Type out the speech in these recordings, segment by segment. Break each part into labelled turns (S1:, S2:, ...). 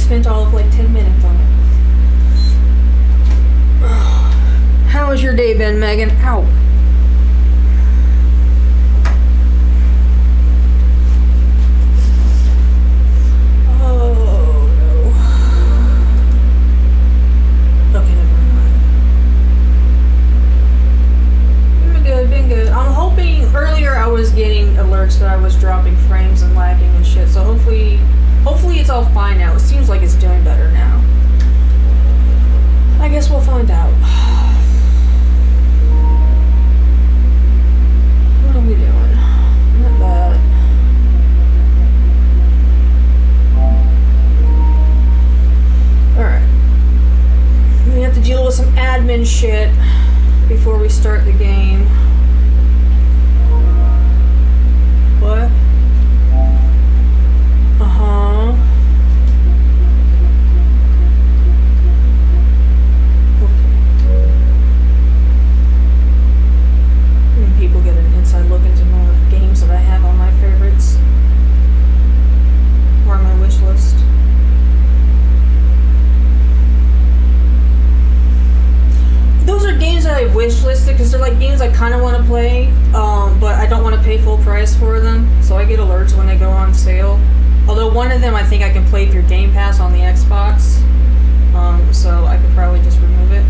S1: spent all of like 10 minutes on it. How has your day been, Megan? Ow. Oh, no. Okay, never mind. Been good. I'm hoping earlier I was getting alerts that I was dropping frames and lagging and shit, so hopefully it's all fine now. It seems like it's doing better now. I guess we'll find out. What are we doing? Not bad. Alright. We have to deal with some admin shit before we start the game. What? Uh-huh. People get an inside look into more games that I have on my favorites or on my wish list. Those are games that I wish listed because they're like games I kind of want to play, but I don't want to pay full price for them, so I get alerts when they go on sale. Although one of them I think I can play through Game Pass on the Xbox, so I could probably just remove it.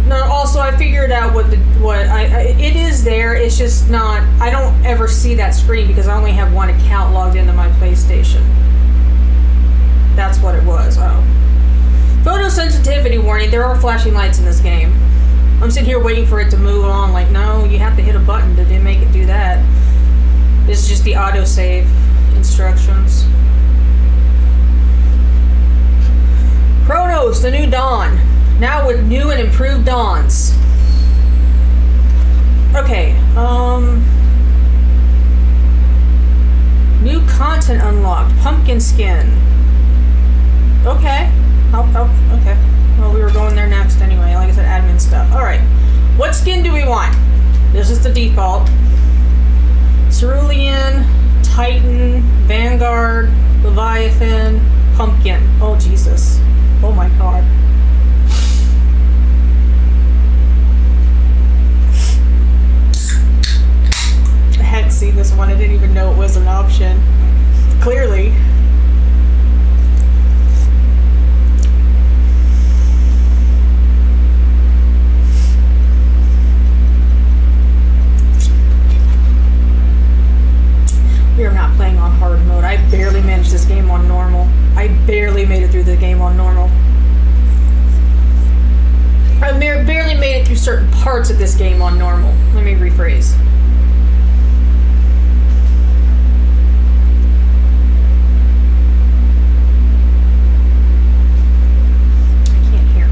S1: No, also I figured out it is there. It's just not. I don't ever see that screen because I only have one account logged into my PlayStation. That's what it was. Oh, photosensitivity warning. There are flashing lights in this game. I'm sitting here waiting for it to move on. Like, no, you have to hit a button to make it do that. This is just the autosave instructions. Cronos, the new dawn. Now with new and improved dawns. Okay, new content unlocked. Pumpkin skin. Okay. Okay. Well, we were going there next anyway. Like I said, admin stuff. Alright. What skin do we want? This is the default. Cerulean, Titan, Vanguard, Leviathan, Pumpkin. Oh, Jesus. Oh my god. I hadn't seen this one. I didn't even know it was an option. Clearly. We are not playing on hard mode. I barely managed this game on normal. I barely made it through the game on normal. I barely made it through certain parts of this game on normal. Let me rephrase. I can't hear.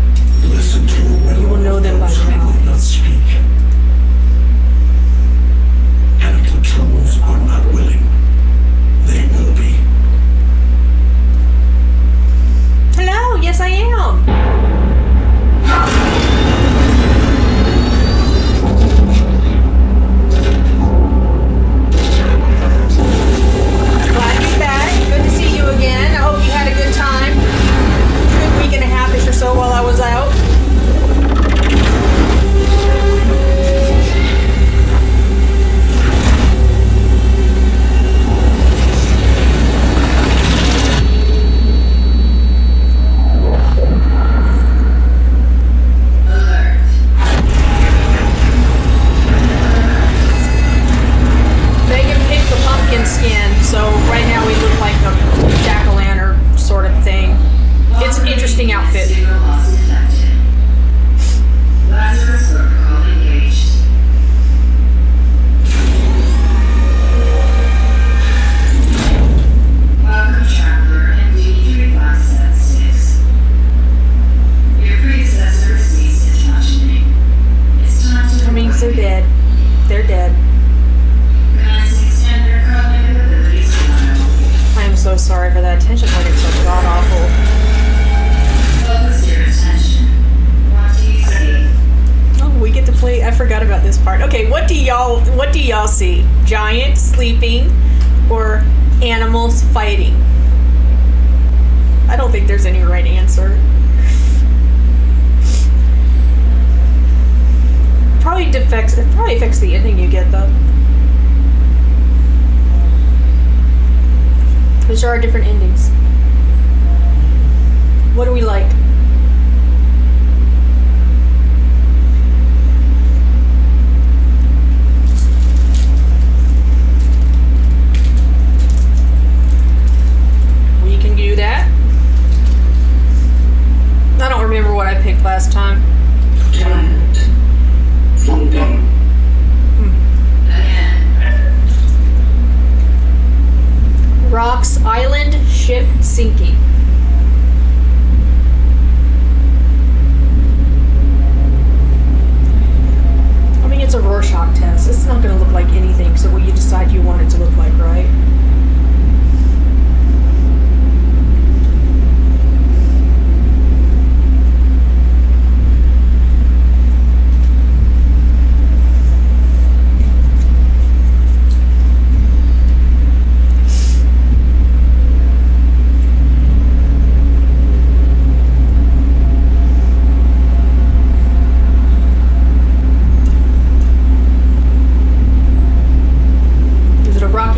S2: Listen to a
S1: You will know them by
S2: who
S1: now.
S2: will not speak. And if the trolls are not willing, they will be.
S1: Hello, yes I am. Glad you're back. Good to see you again. I hope you had a good time. Good week and a half-ish or so while I was out. Megan picked the pumpkin skin, so right now we look like a jack-o'-lantern sort of thing. It's an interesting outfit.
S3: Lazarus protocol engaged. Welcome, traveler, MD-3576. Your predecessor ceased his functioning. It's time to...
S1: I mean, they're dead. They're dead.
S3: Commencing standard cognitive abilities trial.
S1: I am so sorry for that attention, like it's so god-awful.
S3: Focus your
S1: What do y'all see? Giant sleeping or animals fighting? I don't think there's any right answer. It probably affects the ending you get though. Because there are different endings. What do we like? We can do that. I don't remember what I picked last time.
S2: Giant. Thunder.
S1: Rocks, island, ship sinking. I mean, it's a Rorschach test. It's not going to look like anything, so what you decide you want it to look like, right?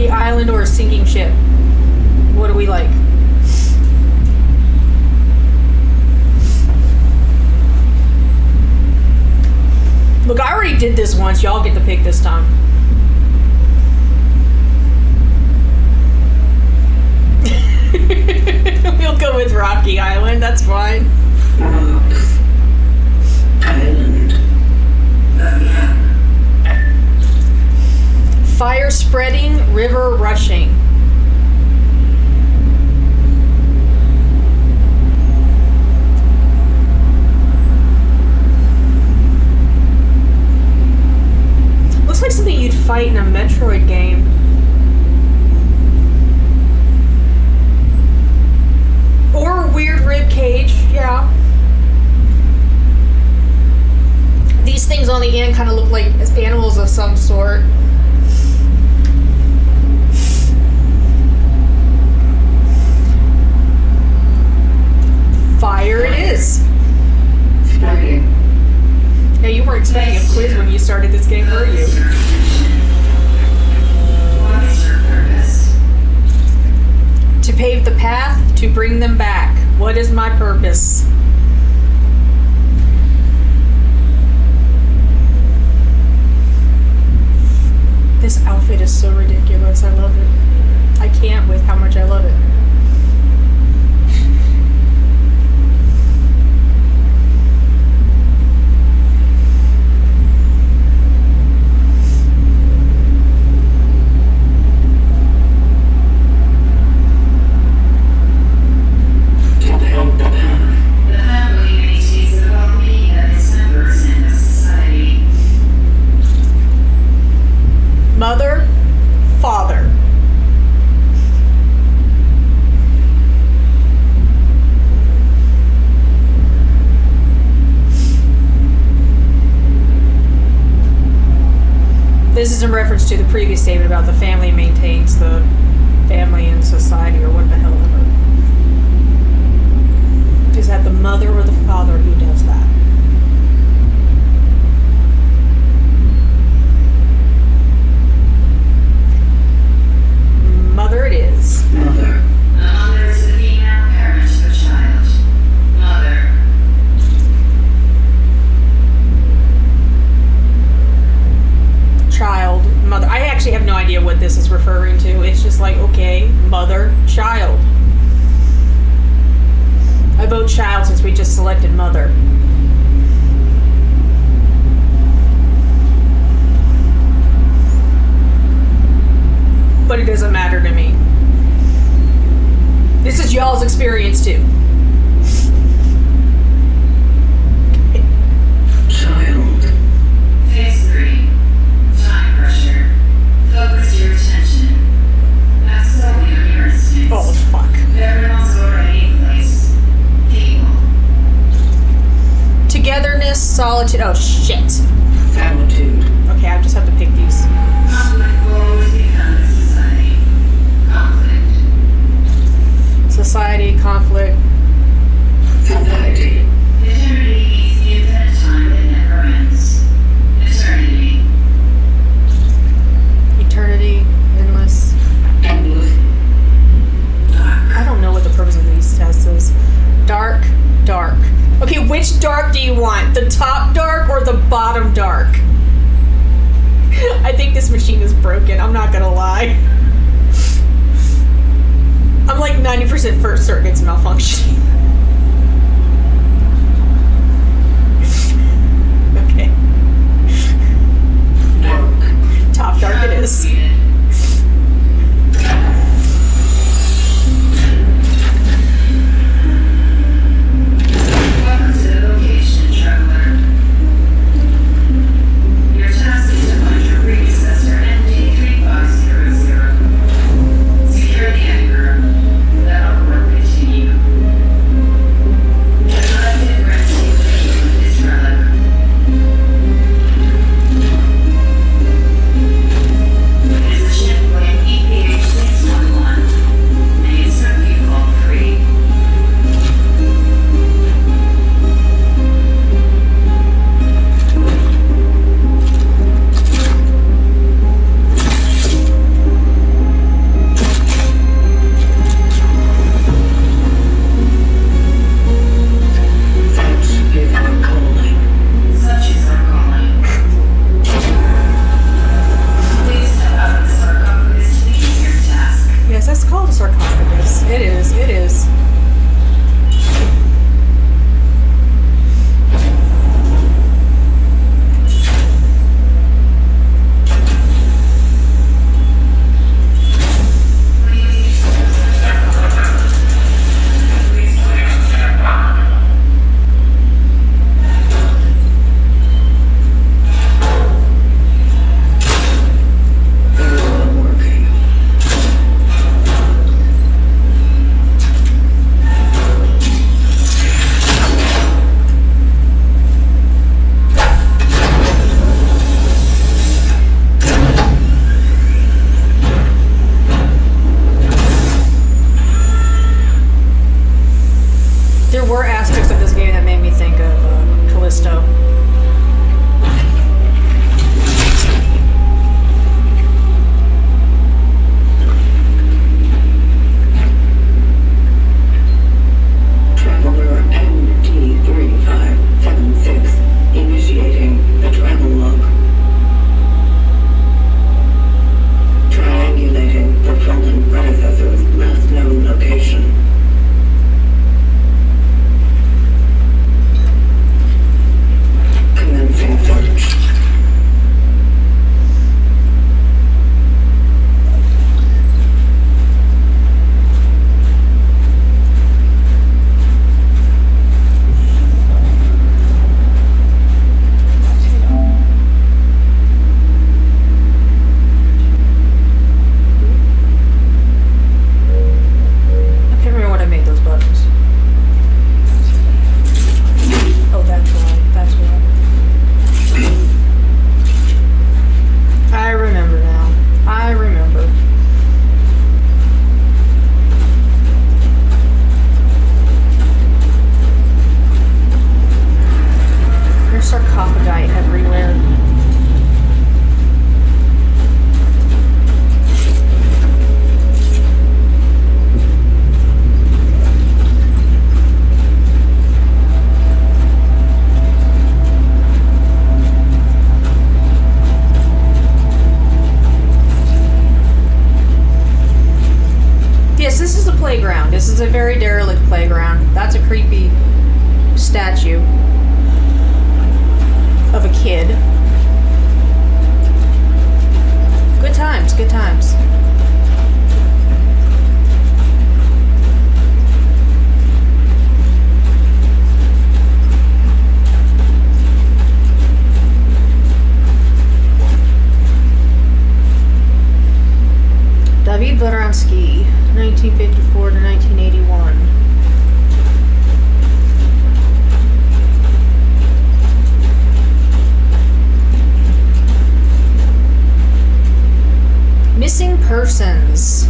S1: Island or a sinking ship? What do we like? Look, I already did this once. Y'all get to pick this time. We'll go with Rocky Island. That's fine.
S2: Rocks. Island.
S1: Fire spreading, river rushing. Looks like something you'd fight in a Metroid game. Or a weird rib cage, yeah. These things on the end kind of look like animals of some sort. Fire it is.
S2: Spreading.
S1: Yeah, you weren't expecting a quiz when you started this game, were you?
S3: What is your purpose?
S1: To pave the path, to bring them back. What is my purpose? This outfit is so ridiculous. I love it. I can't with how much I love it.
S3: The family maintains the well-being of its members and of society.
S1: Mother, father. This is in reference to the previous statement about the family maintains the family and society, or what the hell ever. Is that the mother or the father who does that? Mother it is.
S2: Mother.
S3: A mother is the female parent of a child. Mother.
S1: Child, mother. I actually have no idea what this is referring to. It's just like, okay, mother, child. I vote child since we just selected mother. But it doesn't matter to me. This is y'all's experience too.
S2: Child.
S3: Phase 3. Time pressure. Focus your attention. Not solely on your instincts.
S1: Oh, fuck.
S3: Everyone's already in place. People.
S1: Togetherness, solitude. Oh, shit.
S2: Attitude.
S1: Okay, I just have to pick these.
S3: Conflict will always become a society. Conflict.
S1: Society, conflict.
S2: Society.
S3: Eternity means the infinite time that never ends. Eternity.
S1: Eternity, endless.
S2: Endless.
S1: I don't know what the purpose of these tests is. Dark, dark. Okay, which dark do you want? The top dark or the bottom dark? I think this machine is broken. I'm not gonna lie. I'm like 90% for certain it's malfunctioning. Okay.
S2: Dark.
S1: Top dark it is.
S3: Completed. Welcome to the location, traveler. Your task is to find your predecessor, MD3500. Secure the anchor. Let our work continue. The collective rescue of this relic. It is a ship weighing EPH 611. And it's from people free.
S2: Such is our calling.
S3: Such is our calling. Please step out of the sarcophagus to begin your task.
S1: Yes, that's called a sarcophagus. It is, it is.
S2: Everyone working.
S1: There were aspects of this game that made me think of Callisto.
S2: Traveler MT3576 initiating the travel log. Triangulating the fallen predecessor's last known location. Commencing search.
S1: I can't remember what I made those buttons. Oh, that's right. That's right. I remember now. I remember. There's sarcophagi everywhere. Yes, this is a playground. This is a very derelict playground. That's a creepy statue of a kid. Good times, good times. David Varansky, 1954 to 1981. persons.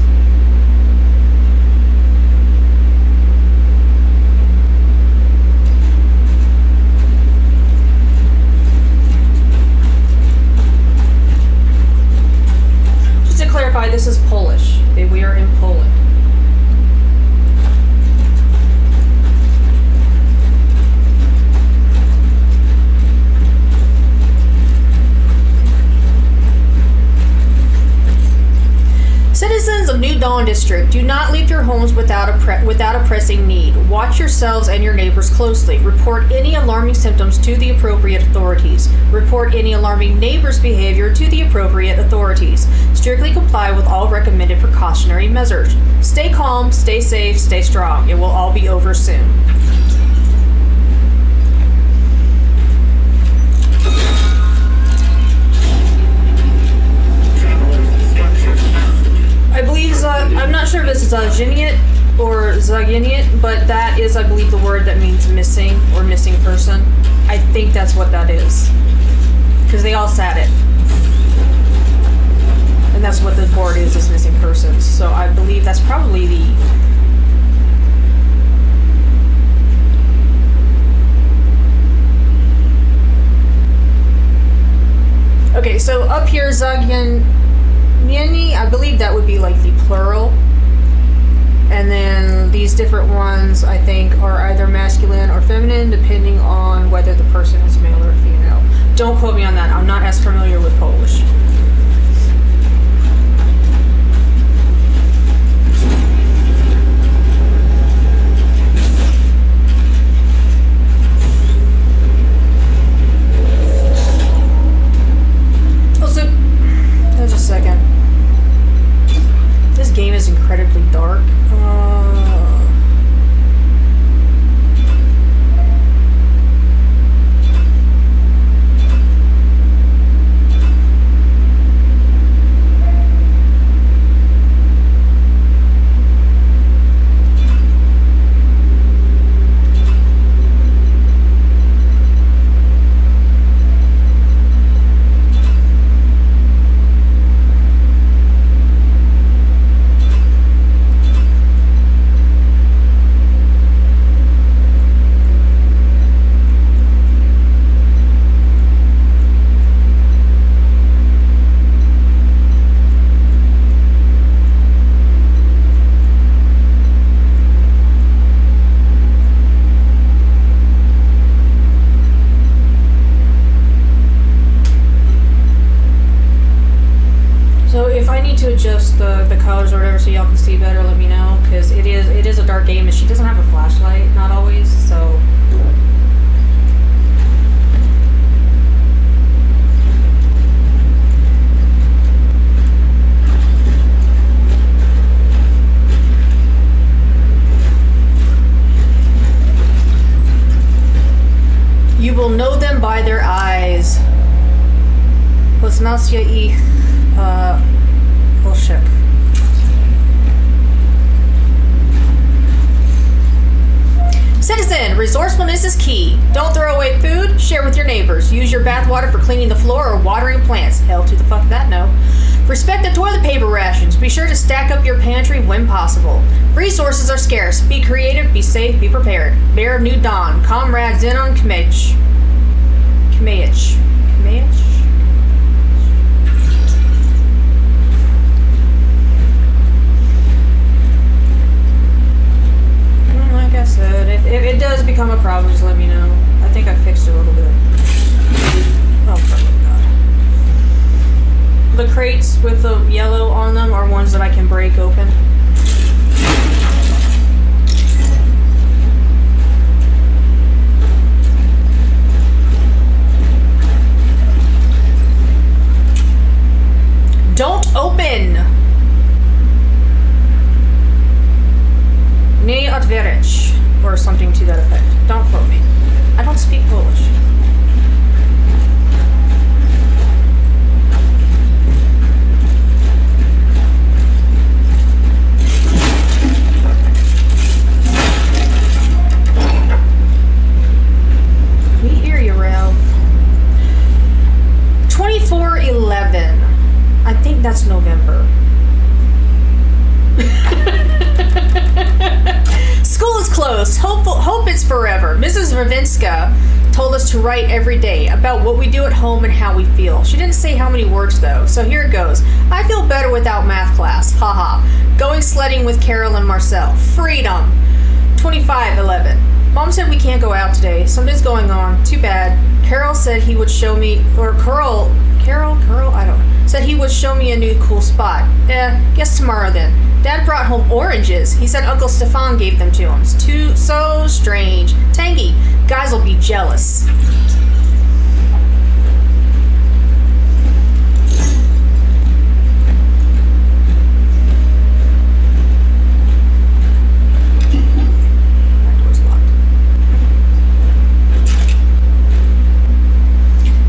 S1: Just to clarify, this is Polish. Okay, we are in Poland. Citizens of New Dawn District, do not leave your homes without a pressing need. Watch yourselves and your neighbors closely. Report any alarming symptoms to the appropriate authorities. Report any alarming neighbors' behavior to the appropriate authorities. Strictly comply with all recommended precautionary measures. Stay calm, stay safe, stay strong. It will all be over soon. I believe, I'm not sure if it's Zaginiet or Zaginiet, but that is, I believe, the word that means missing or missing person. I think that's what that is. Because they all said it. And that's what the board is missing persons. So I believe that's probably the... Okay, so up here, Zagyanieni, I believe that would be like the plural. And then these different ones, I think, are either masculine or feminine, depending on whether the person is male or female. Don't quote me on that. I'm not as familiar with Polish. Just a second. This game is incredibly dark. Adjust the colors or whatever so y'all can see better, let me know, because it is a dark game and she doesn't have a flashlight, not always, so you will know them by their eyes. Poznacie ich Bolshek. Citizen, resourcefulness is key. Don't throw away food, share with your neighbors. Use your bathwater for cleaning the floor or watering plants. Hell to the fuck that no. Respect the toilet paper rations. Be sure to stack up your pantry when possible. Resources are scarce. Be creative, be safe, be prepared. Bear of New Dawn, Comrade Zenon Kmech. Like I said, if it does become a problem, just let me know. I think I fixed it a little bit. Oh, fucking God. The crates with the yellow on them are ones that I can break open. Don't open! Nie otwierać, or something to that effect. Don't quote me. I don't speak Polish. We hear you, Ralph. 24/11. I think that's November. Mrs. Ravinska told us to write every day about what we do at home and how we feel. She didn't say how many words though, so here it goes. I feel better without math class. Haha. Going sledding with Carol and Marcel. Freedom. 25:11. Mom said we can't go out today. Something's going on. Too bad. Carol said he would show me, or Carol, I don't know. Said he would show me a new cool spot. Guess tomorrow then. Dad brought home oranges. He said Uncle Stefan gave them to him. It's so strange. Tangy. Guys will be jealous. That door's locked.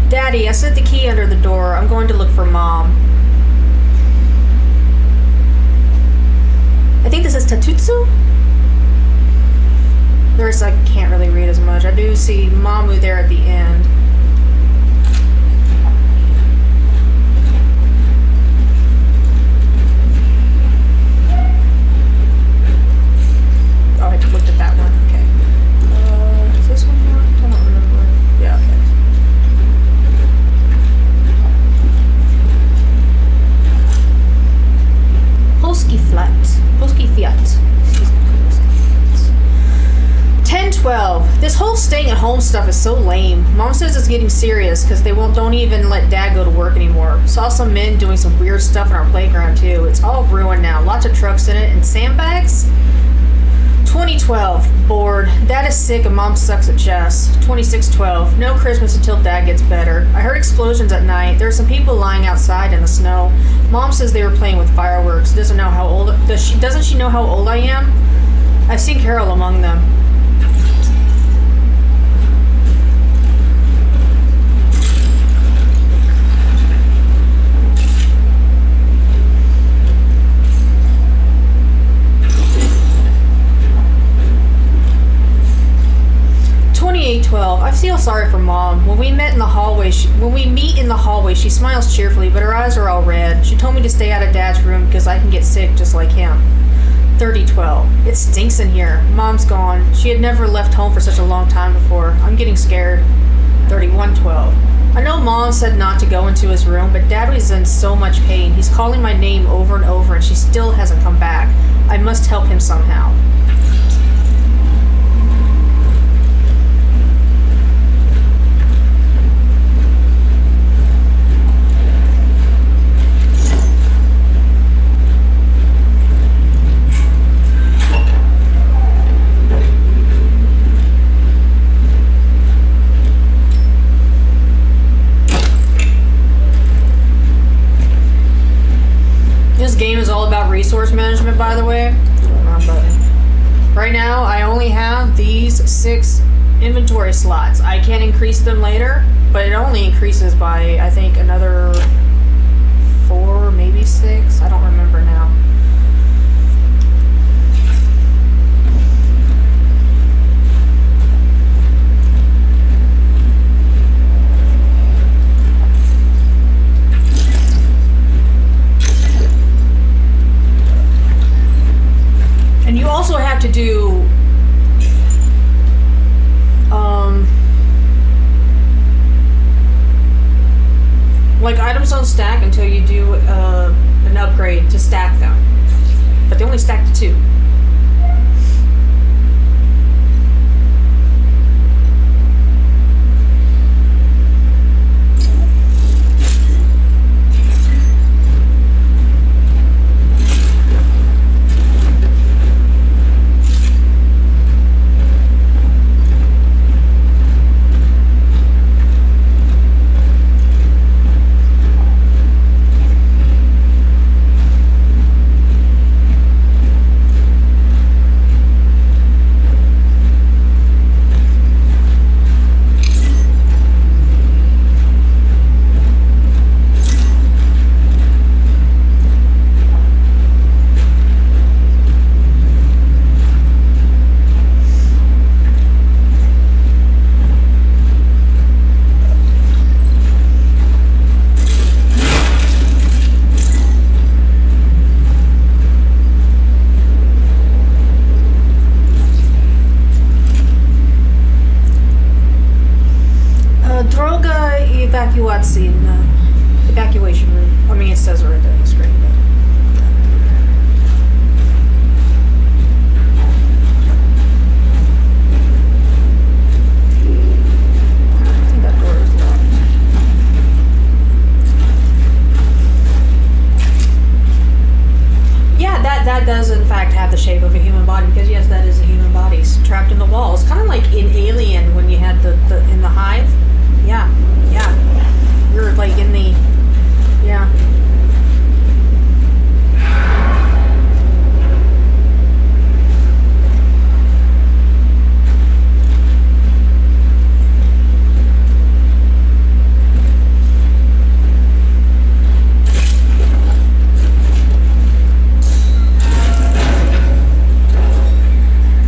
S1: Daddy, I set the key under the door. I'm going to look for Mom. I think this is Tatutsu? There's, I can't really read as much. I do see Mamu there at the end. Oh, I just looked at that one. Okay. Is this one marked? I don't remember. Yeah, okay. Polski Fiat. 10:12. This whole staying at home stuff is so lame. Mom says it's getting serious because they don't even let Dad go to work anymore. Saw some men doing some weird stuff in our playground too. It's all ruined now. Lots of trucks in it and sandbags. 2012. Bored. Dad is sick and Mom sucks at chess. 26:12. No Christmas until Dad gets better. I heard explosions at night. There are some people lying outside in the snow. Mom says they were playing with fireworks. Doesn't she know how old I am? I've seen Carol among them. I feel sorry for Mom. When we meet in the hallway, she smiles cheerfully, but her eyes are all red. She told me to stay out of Dad's room because I can get sick just like him. 30:12. It stinks in here. Mom's gone. She had never left home for such a long time before. I'm getting scared. 31:12. I know Mom said not to go into his room, but Dad was in so much pain. He's calling my name over and over, and she still hasn't come back. I must help him somehow. Resource management, by the way. Right now, I only have these 6 inventory slots. I can increase them later, but it only increases by, I think, another 4, maybe 6. I don't remember now. And you also have to do like items don't stack until you do an upgrade to stack them, but they only stack to 2. evacuation room. I mean, it says it right there on the screen. But. I think that door is locked. Yeah, that does in fact have the shape of a human body, because yes, that is a human body trapped in the wall. It's kind of like in Alien when you had the in the hive. Yeah. You're like in the yeah.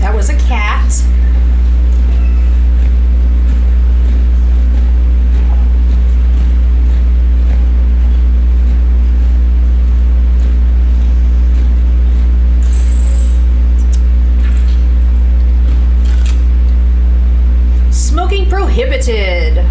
S1: That was a cat. Smoking prohibited.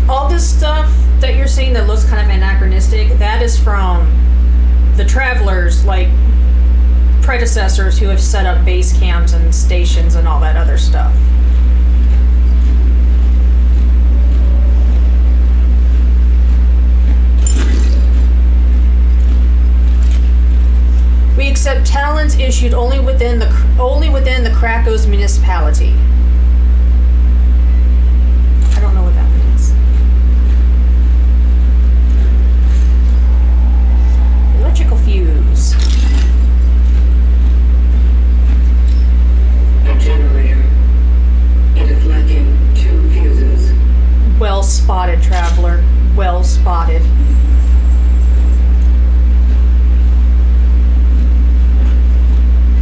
S1: All this stuff that you're seeing that looks kind of anachronistic, that is from the travelers, like predecessors who have set up base camps and stations and all that other stuff. We accept talents issued only within the Krakows municipality. I don't know what that means. Electrical fuse.
S4: A generator. It is lacking 2 fuses.
S1: Well spotted, traveler. Well spotted.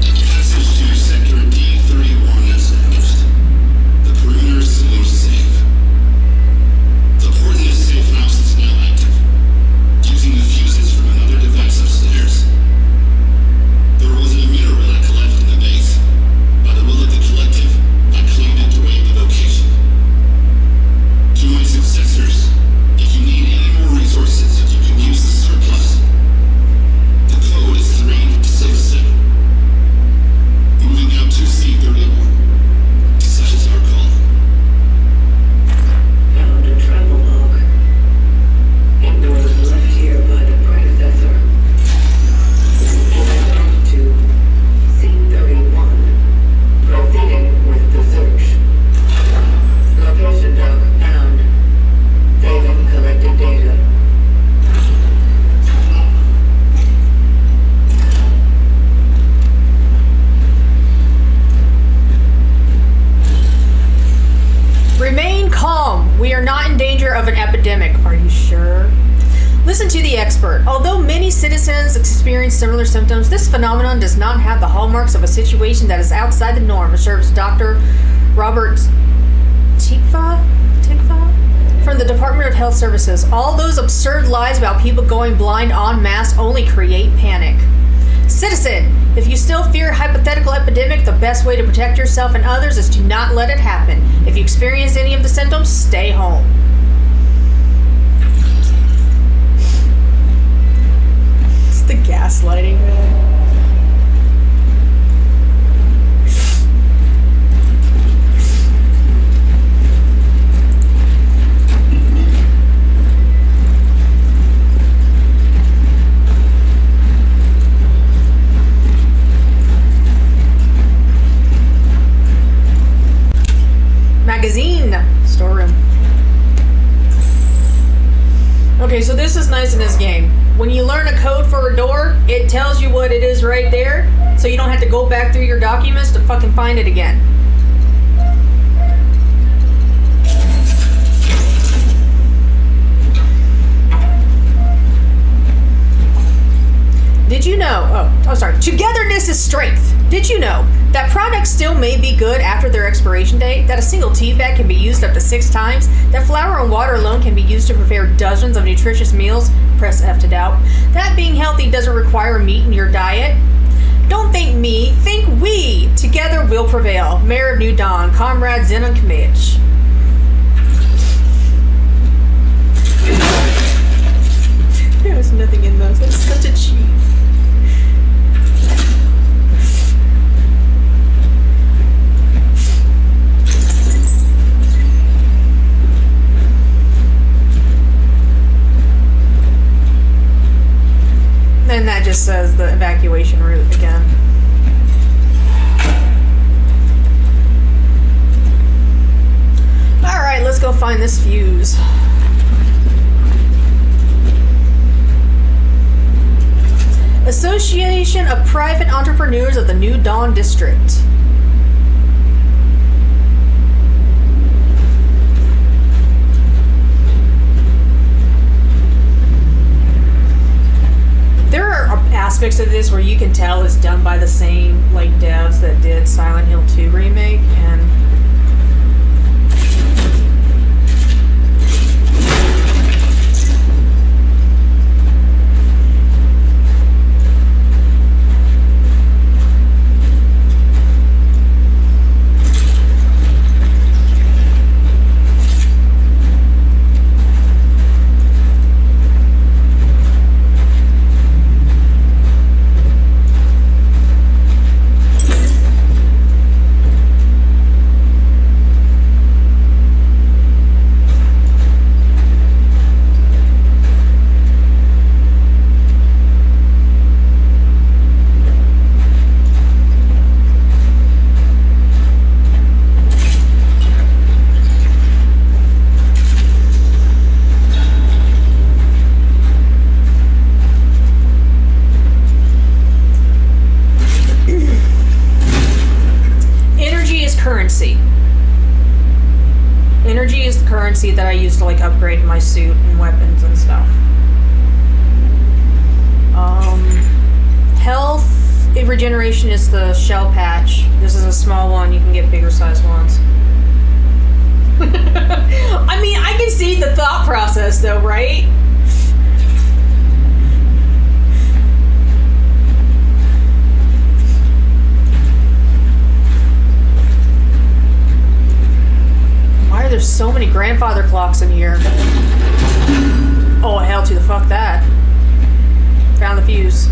S2: Passage to Sector D31 established. The perimeter seems safe. The port in this safe house is now active, using the fuses from another device upstairs. There was an emitter relic left in the base. By the will of the collective, I claimed it to aid the vocation. To my successors, if you need any more resources, you can use the surplus. The code is 367. Moving out to C31. Such is our call.
S4: Found a travel log. It was left here by the predecessor. Going on to C31. Proceeding with the search. Location dock found. Saving collected data.
S1: Remain calm. We are not in danger of an epidemic. Are you sure? Listen to the expert. Although many citizens experience similar symptoms, this phenomenon does not have the hallmarks of a situation that is outside the norm, observes Dr. Robert Tikva from the Department of Health Services. All those absurd lies about people going blind en masse only create panic. Citizen, if you still fear a hypothetical epidemic, the best way to protect yourself and others is to not let it happen. If you experience any of the symptoms, stay home. It's the gaslighting, man. Magazine storeroom. Okay, so this is nice in this game. When you learn a code for a door, it tells you what it is right there, so you don't have to go back through your documents to fucking find it again. Did you know? Oh, sorry. Togetherness is strength. Did you know that products still may be good after their expiration date? That a single tea bag can be used up to 6 times? That flour and water alone can be used to prepare dozens of nutritious meals? Press F to doubt. That being healthy doesn't require meat in your diet? Don't think me, think we. Together we'll prevail. Mayor of New Dawn, Comrade Zenon Kmich. There was nothing in those. That's such a cheat. And that just says the evacuation route again. Alright, let's go find this fuse. Association of Private Entrepreneurs of the New Dawn District. There are aspects of this where you can tell it's done by the same like devs that did Silent Hill 2 remake, and energy is the currency that I use to like upgrade my suit and weapons and stuff. Health regeneration is the shell patch. This is a small one. You can get bigger size ones. I mean, I can see the thought process though, right? Why are there so many grandfather clocks in here? Oh, hell to the fuck that. Found the fuse.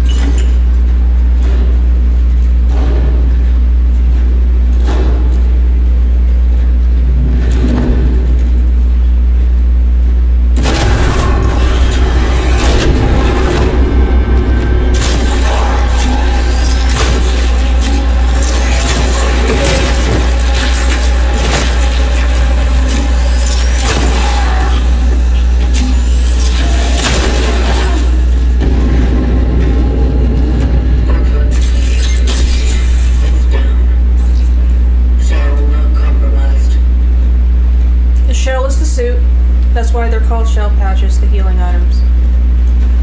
S1: That's why they're called shell patches, the healing items.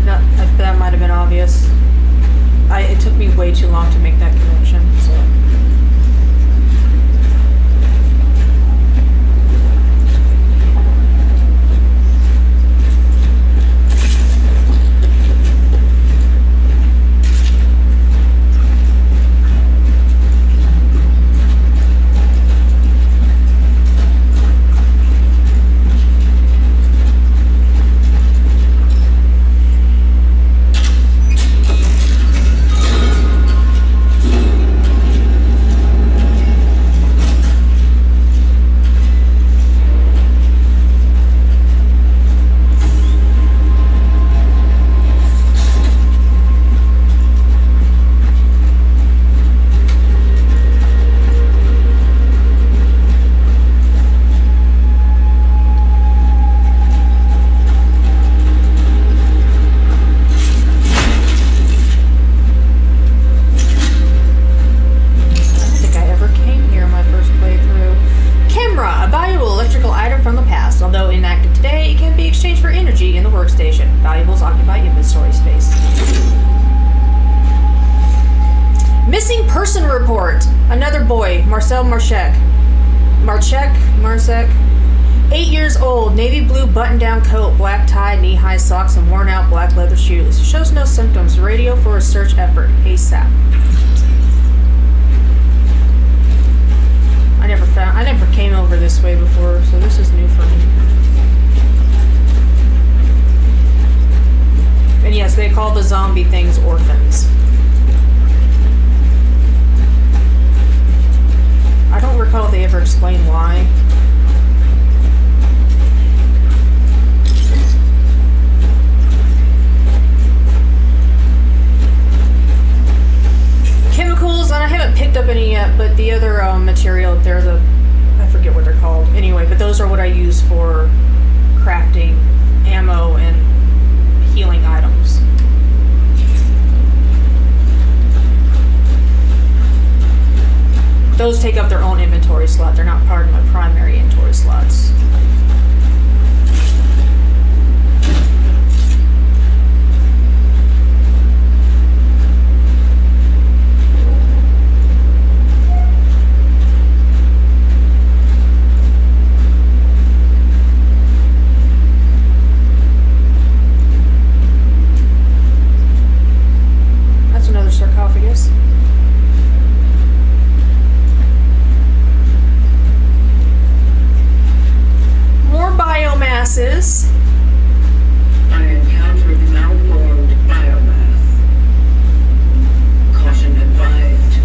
S1: That might have been obvious. It took me way too long to make that connection, so. Missing person report. Another boy, Marcel Marchek. Marcek. 8 years old, navy blue button-down coat, black tie, knee-high socks, and worn-out black leather shoes. Shows no symptoms. Radio for a search effort. ASAP. I never came over this way before, so this is new for me. And yes, they call the zombie things orphans. I don't recall if they ever explain why. Chemicals, and I haven't picked up any yet, but the other material, I forget what they're called. Anyway, but those are what I use for crafting ammo and healing items. Those take up their own inventory slot. They're not part of my primary inventory slots. That's another sarcophagus. Biomasses.
S4: I encountered malformed biomass. Caution advised.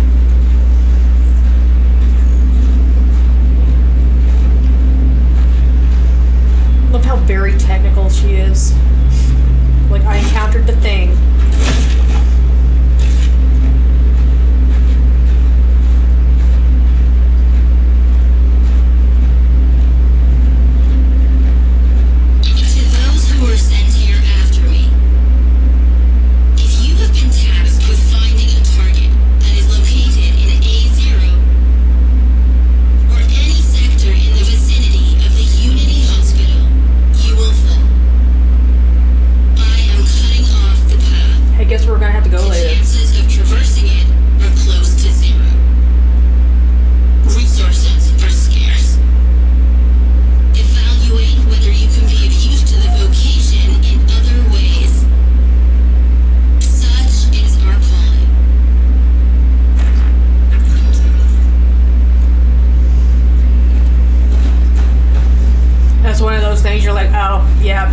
S1: Look how very technical she is. Like, I encountered the thing.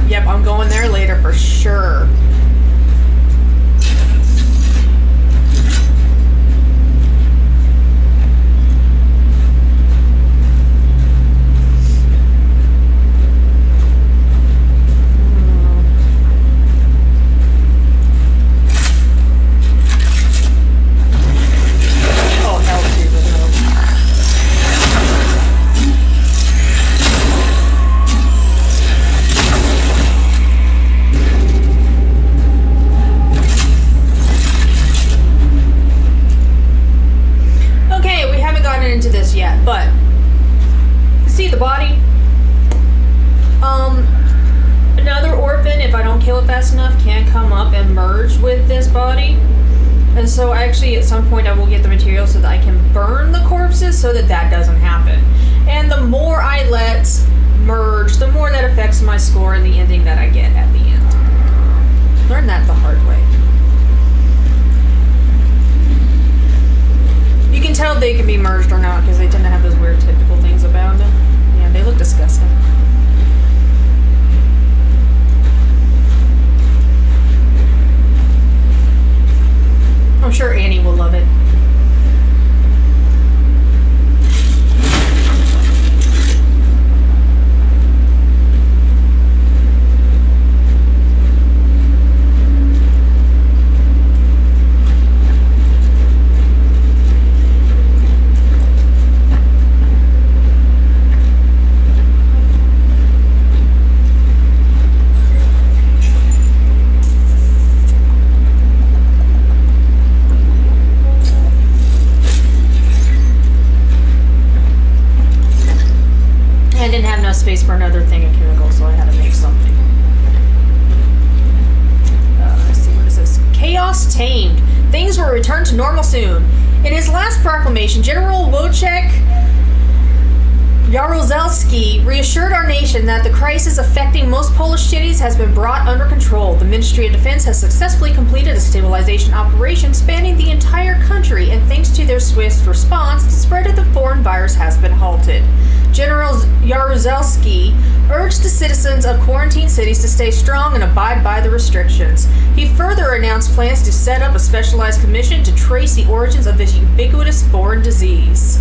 S1: Yep, I'm going there later for sure. So actually at some point I will get the material so that I can burn the corpses so that that doesn't happen. And the more I let merge, the more that affects my score and the ending that I get at the end. Learn that the hard way. You can tell they can be merged or not because they tend to have those weird typical things about them. Yeah, they look disgusting. I'm sure Annie will love it. Space for another thing of chemicals, so I had to make something. Let's see, what is this? Chaos Tamed. Things were return to normal soon. In his last proclamation, General Wojciech Jaruzelski reassured our nation that the crisis affecting most Polish cities has been brought under control. The Ministry of Defense has successfully completed a stabilization operation spanning the entire country, and thanks to their swift response, the spread of the foreign virus has been halted. General Jaruzelski urged the citizens of quarantine cities to stay strong and abide by the restrictions. He further announced plans to set up a specialized commission to trace the origins of this ubiquitous foreign disease.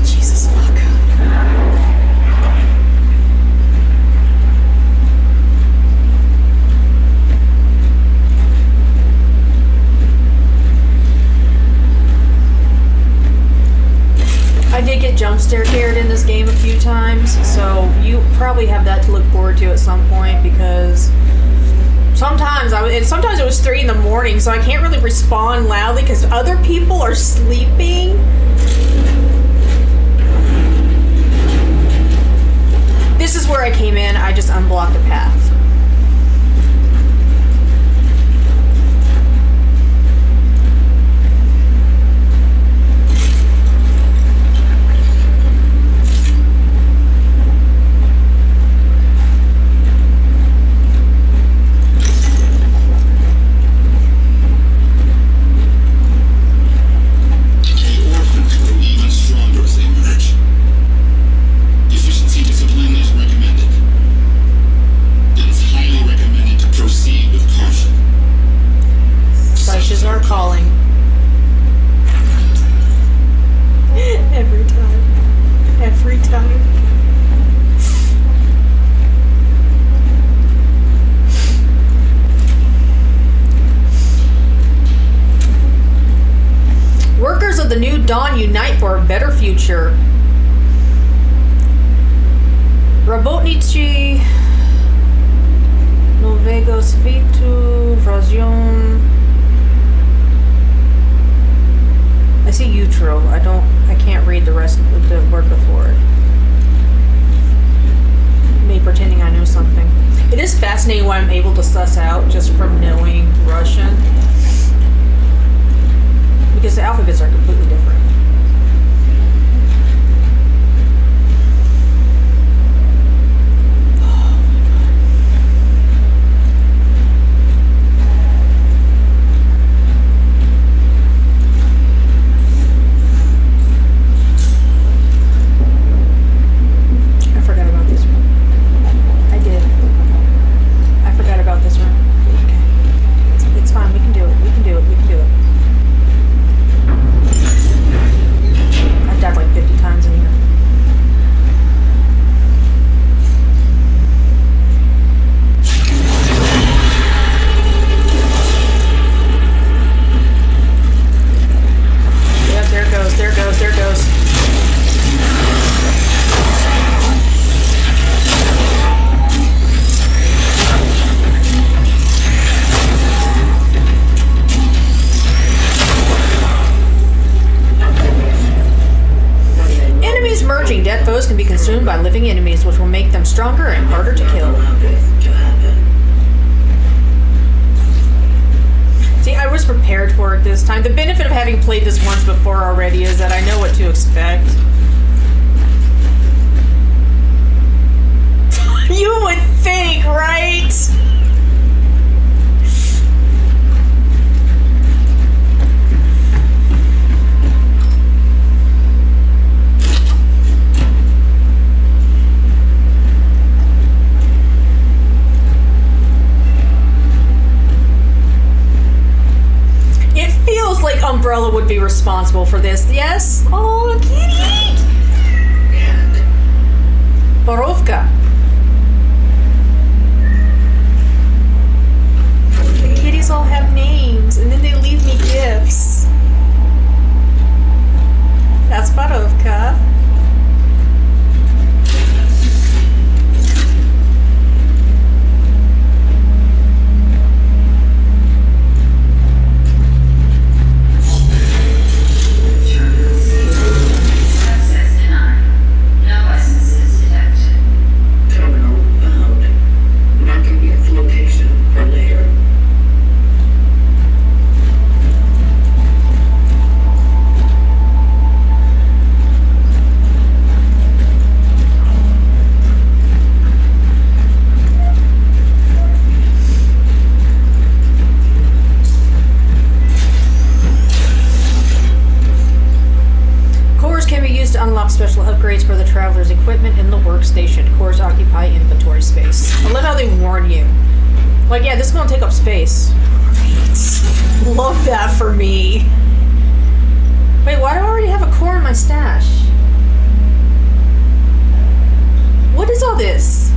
S1: Jesus fuck. I did get jump scared in this game a few times, so you probably have that to look forward to at some point, because sometimes it was 3 in the morning, so I can't really respond loudly because other people are sleeping. This is where I came in. I just unblocked the path. Dawn unite for a better future. Robotnicy Nowego Svitu Wrazion. I see Utro. I can't read the rest of the word before it. Me pretending I know something. It is fascinating what I'm able to suss out just from knowing Russian, because the alphabets are completely different. Can be consumed by living enemies, which will make them stronger and harder to kill. See, I was prepared for it this time. The benefit of having played this once before already is that I know what to expect. You would think, right? Like Umbrella would be responsible for this. Yes? Oh, kitty! Borovka. The kitties all have names, and then they leave me gifts. That's Borovka. special upgrades for the traveler's equipment in the workstation. Cores occupy inventory space. I love how they warn you. Like, yeah, this is gonna take up space. Love that for me. Wait, why do I already have a core in my stash? What is all this?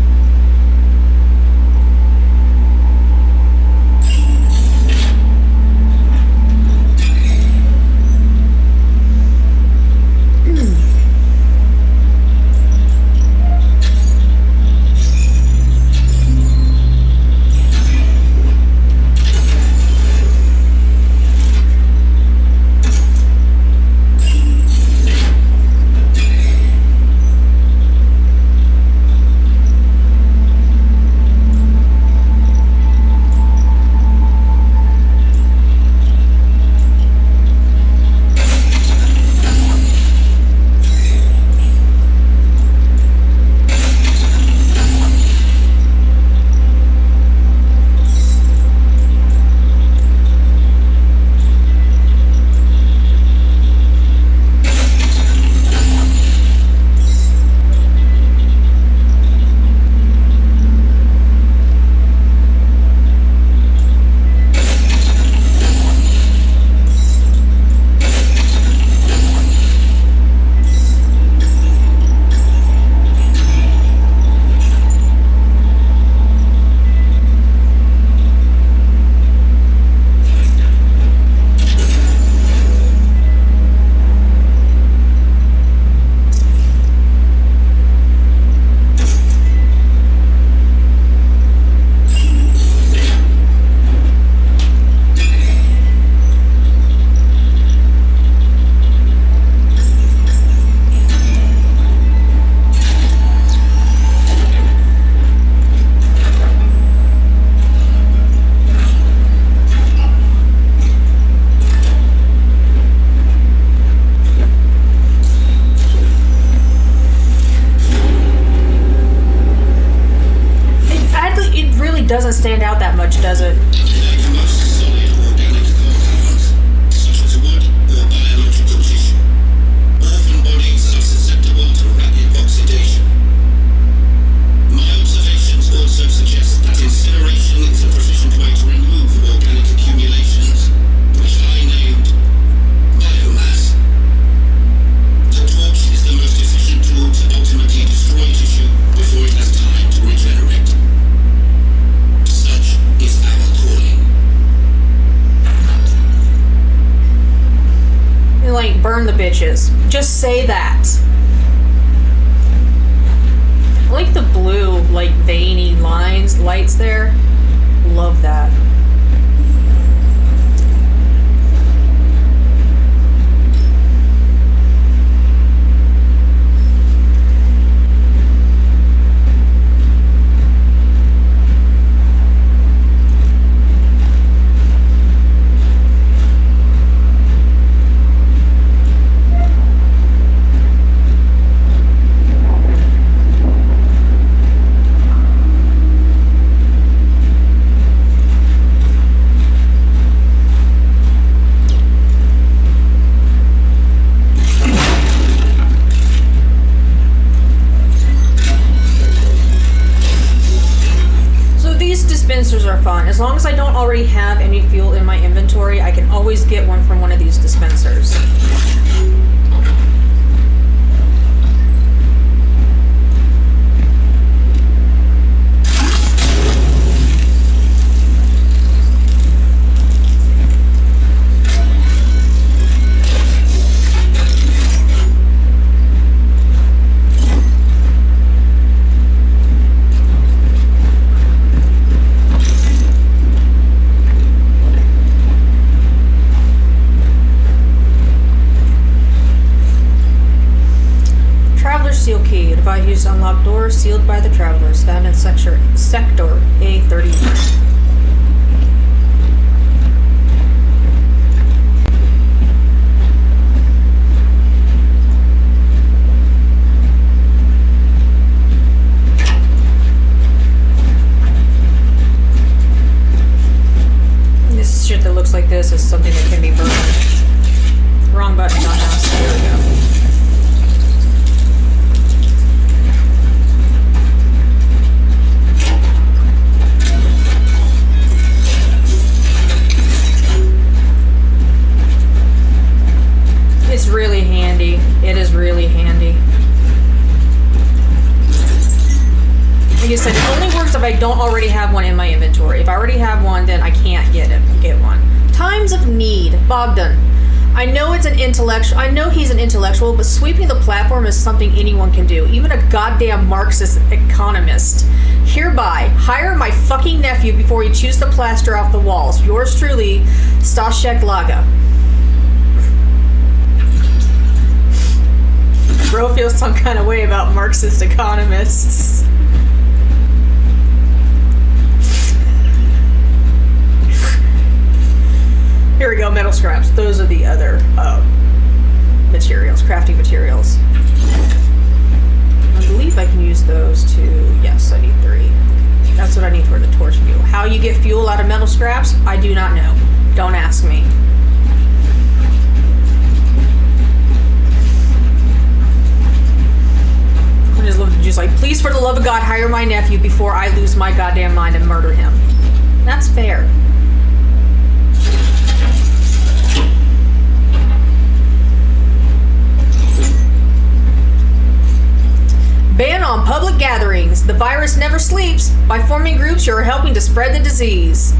S1: Doesn't stand out that much, does it?
S2: Like most solid organic compounds, such as wood or biological tissue, orphan bodies are susceptible to rapid oxidation. My observations also suggest that incineration is a proficient way to remove organic accumulations, which I named biomass. The torch is the most efficient tool to ultimately destroy tissue before it has time to regenerate. Such is our calling.
S1: Like, burn the bitches. Just say that. I like the blue, like, veiny lights there. Love that. Dispensers are fun. As long as I don't already have any fuel in my inventory, I can always get one from one of these dispensers. Seal key. Device used to unlock doors sealed by the travelers. Found in sector A31. This shit that looks like this is something that can be burned. Wrong button on mouse. There we go. I don't already have one in my inventory. If I already have one, then I can't get one. Times of need. Bogdan. I know he's an intellectual, but sweeping the platform is something anyone can do, even a goddamn Marxist economist. Hereby, hire my fucking nephew before he chews the plaster off the walls. Yours truly, Staszek Laga. Bro feels some kind of way about Marxist economists. Here we go, metal scraps. Those are the other materials, crafting materials. I believe I can use those to, yes, I need 3. That's what I need for the torch fuel. How you get fuel out of metal scraps, I do not know. Don't ask me. I just like, please for the love of God, hire my nephew before I lose my goddamn mind and murder him. That's fair. Ban on public gatherings. The virus never sleeps. By forming groups, you are helping to spread the disease.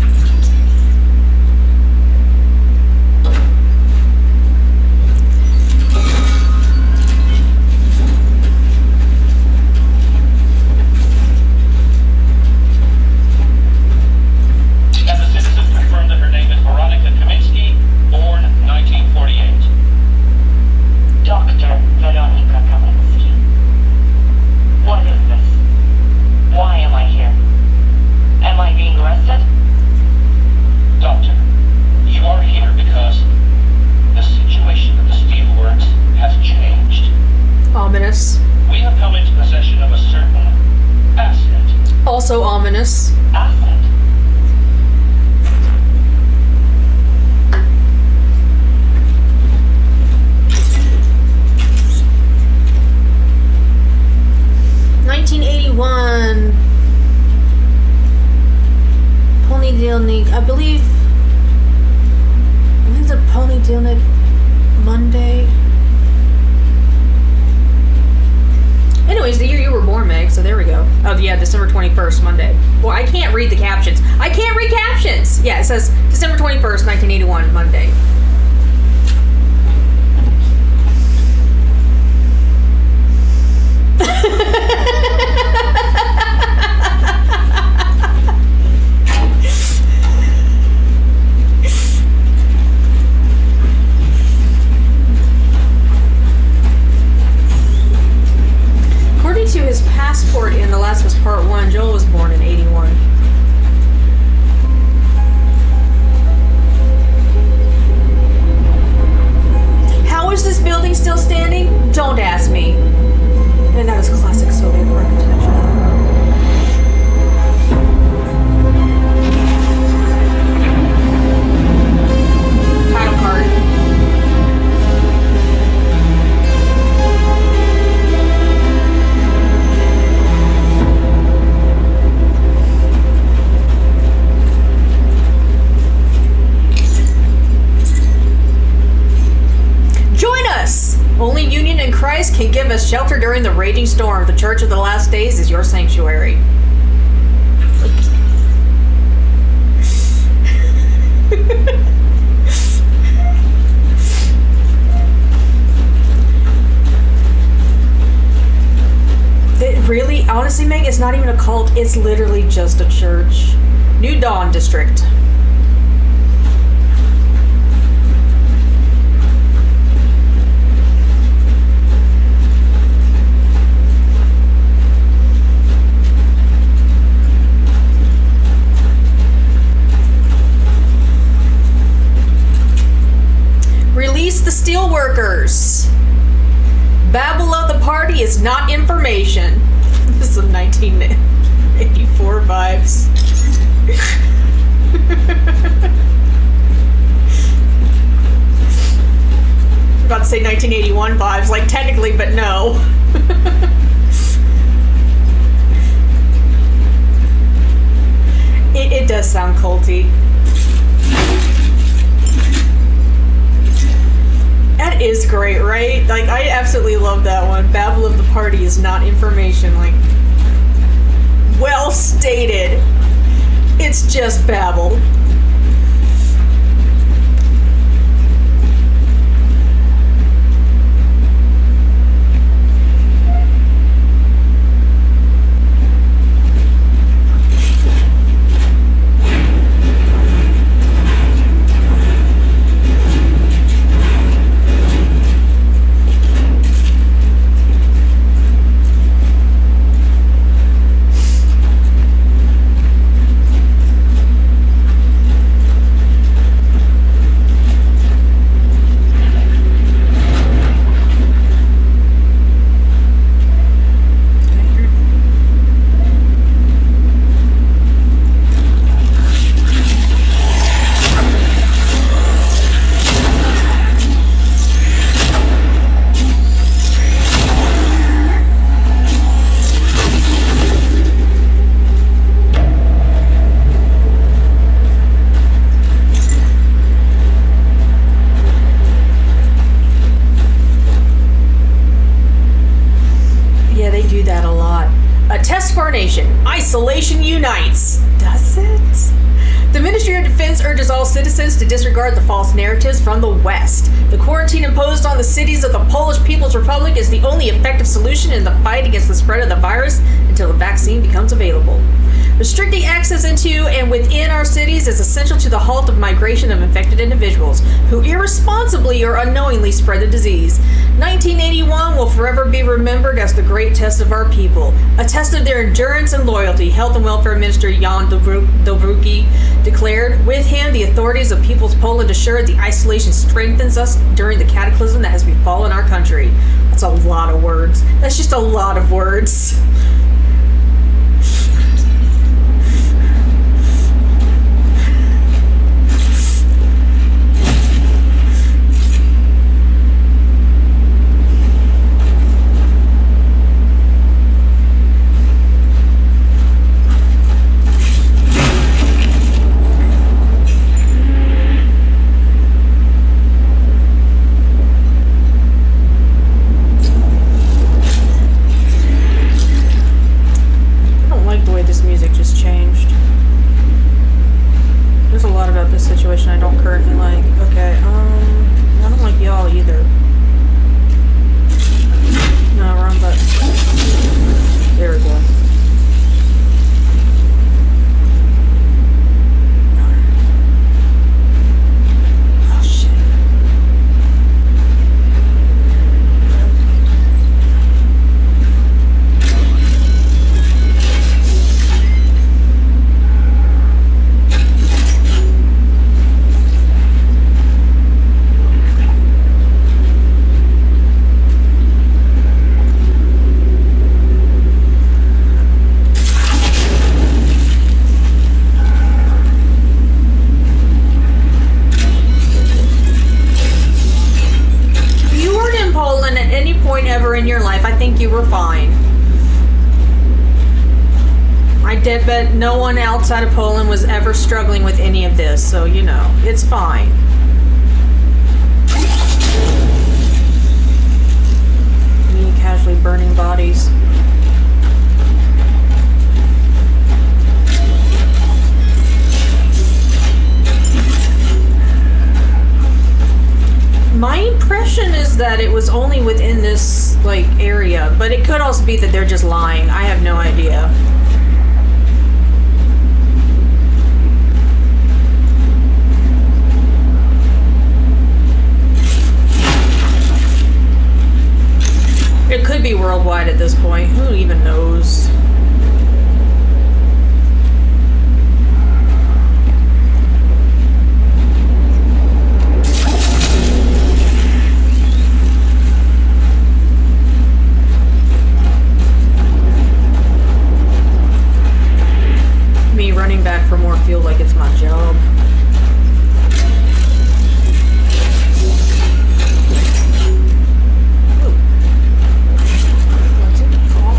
S1: Also ominous.
S3: Asset.
S1: 1981. Ponedjeljnik. I believe it's a Ponedjeljnik Monday. Anyways, the year you were born, Meg, so there we go. Oh, yeah, December 21st, Monday. Well, I can't read the captions. I can't read captions! Yeah, it says December 21st, 1981, Monday. To his passport in The Last of Us Part 1, Joel was born in 81. How is this building still standing? Don't ask me. And that is classic Soviet architecture. Title card. Only union in Christ can give us shelter during the raging storm. The Church of the Last Days is your sanctuary. Really, honestly, Meg, it's not even a cult. It's literally just a church. New Dawn District. Release the steelworkers. Babble of the party is not information. This is some 1984 vibes. I'm about to say 1981 vibes, like technically, but no. It does sound culty. That is great, right? Like, I absolutely love that one. Babble of the party is not information. Like, well stated. It's just babble. Isolation unites. Does it? The Ministry of Defense urges all citizens to disregard the false narratives from the West. The quarantine imposed on the cities of the Polish People's Republic is the only effective solution in the fight against the spread of the virus until a vaccine becomes available. Restricting access into and within our cities is essential to the halt of migration of infected individuals who irresponsibly or unknowingly spread the disease. 1981 will forever be remembered as the great test of our people, a test of their endurance and loyalty, Health and Welfare Minister Jan Dobrucki declared. With him, the authorities of People's Poland assured the isolation strengthens us during the cataclysm that has befallen our country. That's a lot of words. That's just a lot of words. Situation I don't currently like. Okay, I don't like y'all either. No, wrong button. There we go. Oh shit. In your life, I think you were fine. I did bet no one outside of Poland was ever struggling with any of this, so you know, it's fine. Me casually burning bodies. My impression is that it was only within this, like, area, but it could also be that they're just lying. I have no idea. It could be worldwide at this point. Who even knows? Running back for more fuel like it's my job. Ooh. What's it called?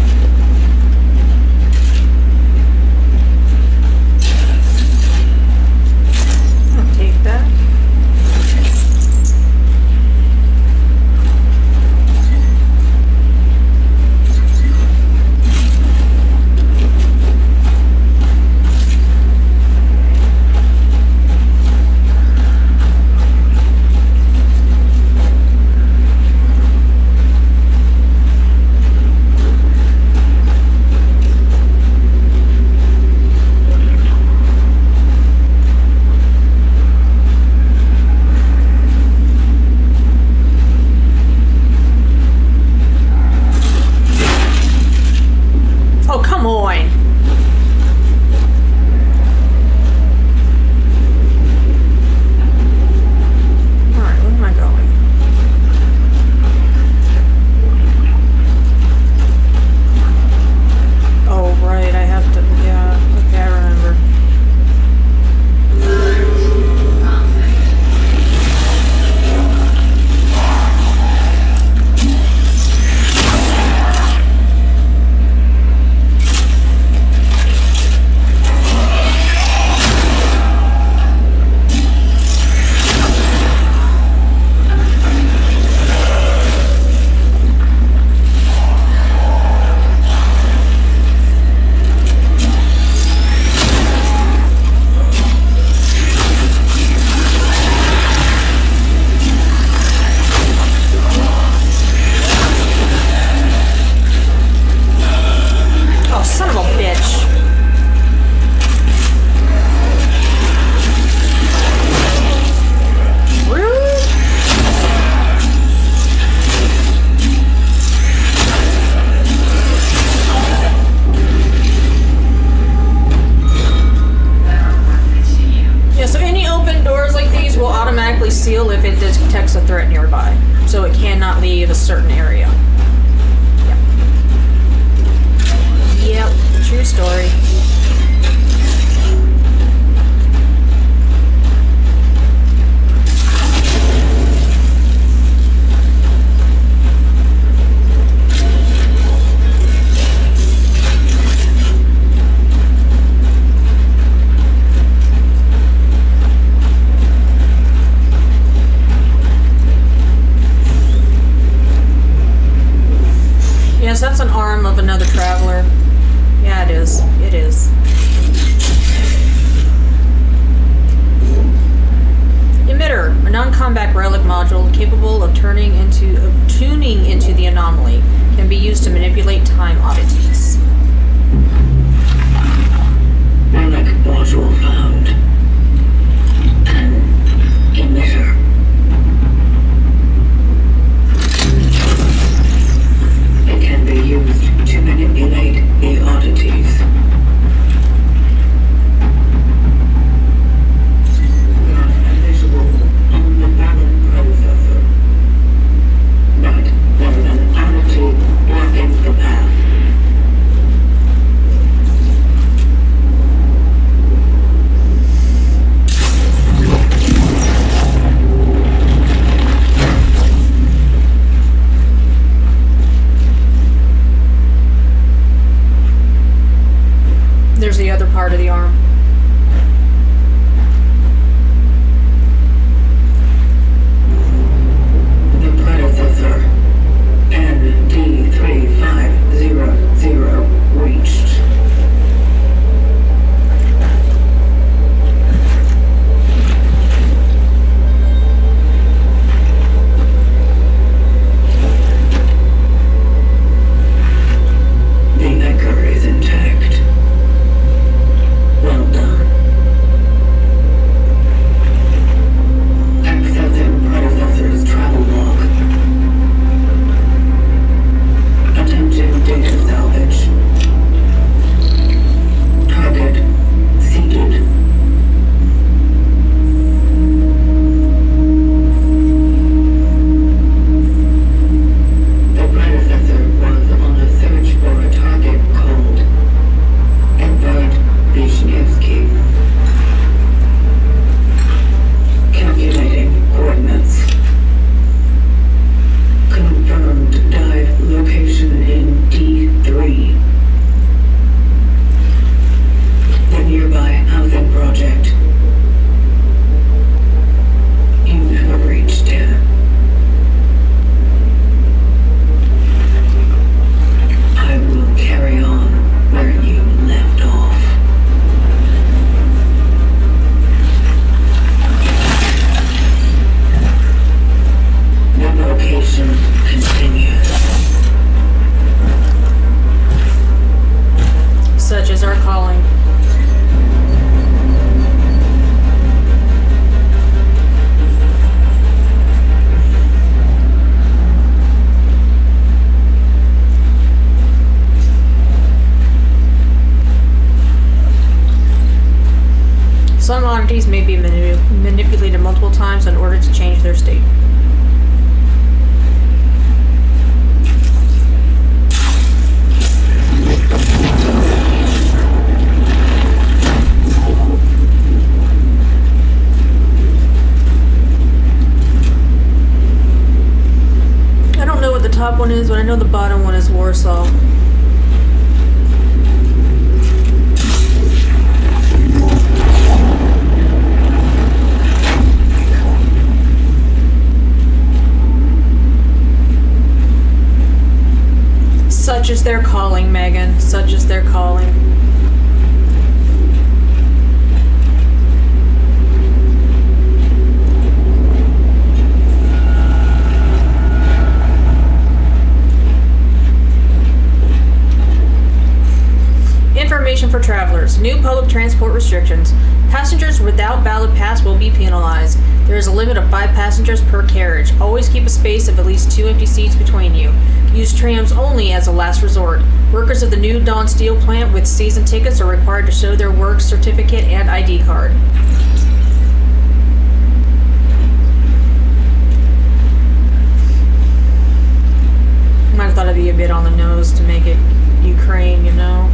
S1: seal if it detects a threat nearby. So it cannot leave a certain area. Yep, true story. Yes, that's an arm of another traveler. Yeah, it is. It is. Emitter, a non-combat relic module capable of tuning into the anomaly, can be used to manipulate time oddities.
S4: Relic module found. An emitter. It can be used to manipulate the oddities. Not visual on the balance processor, but there's an oddity blocking the path.
S1: There's the other part of the arm.
S4: The predecessor, ND3500, reached. The anchor is intact. Well done. Accessing predecessor's travel log. Attempting data salvage. Target seated. The predecessor was on a search for a target called Edward Wisniewski. Calculating coordinates. Confirmed dive location in D3. The nearby housing project. You have reached it. I will carry on where you left off. The location continues.
S1: Such is our calling. Some oddities may be manipulated multiple times in order to change their state. I don't know what the top one is, but I know the bottom one is Warsaw. Such is their calling, Megan. Such is their calling. Information for travelers. New public transport restrictions. Passengers without valid pass will be penalized. There is a limit of 5 passengers per carriage. Always keep a space of at least 2 empty seats between you. Use trams only as a last resort. Workers of the New Dawn Steel plant with season tickets are required to show their work certificate and ID card. knows to make it Ukraine, you know?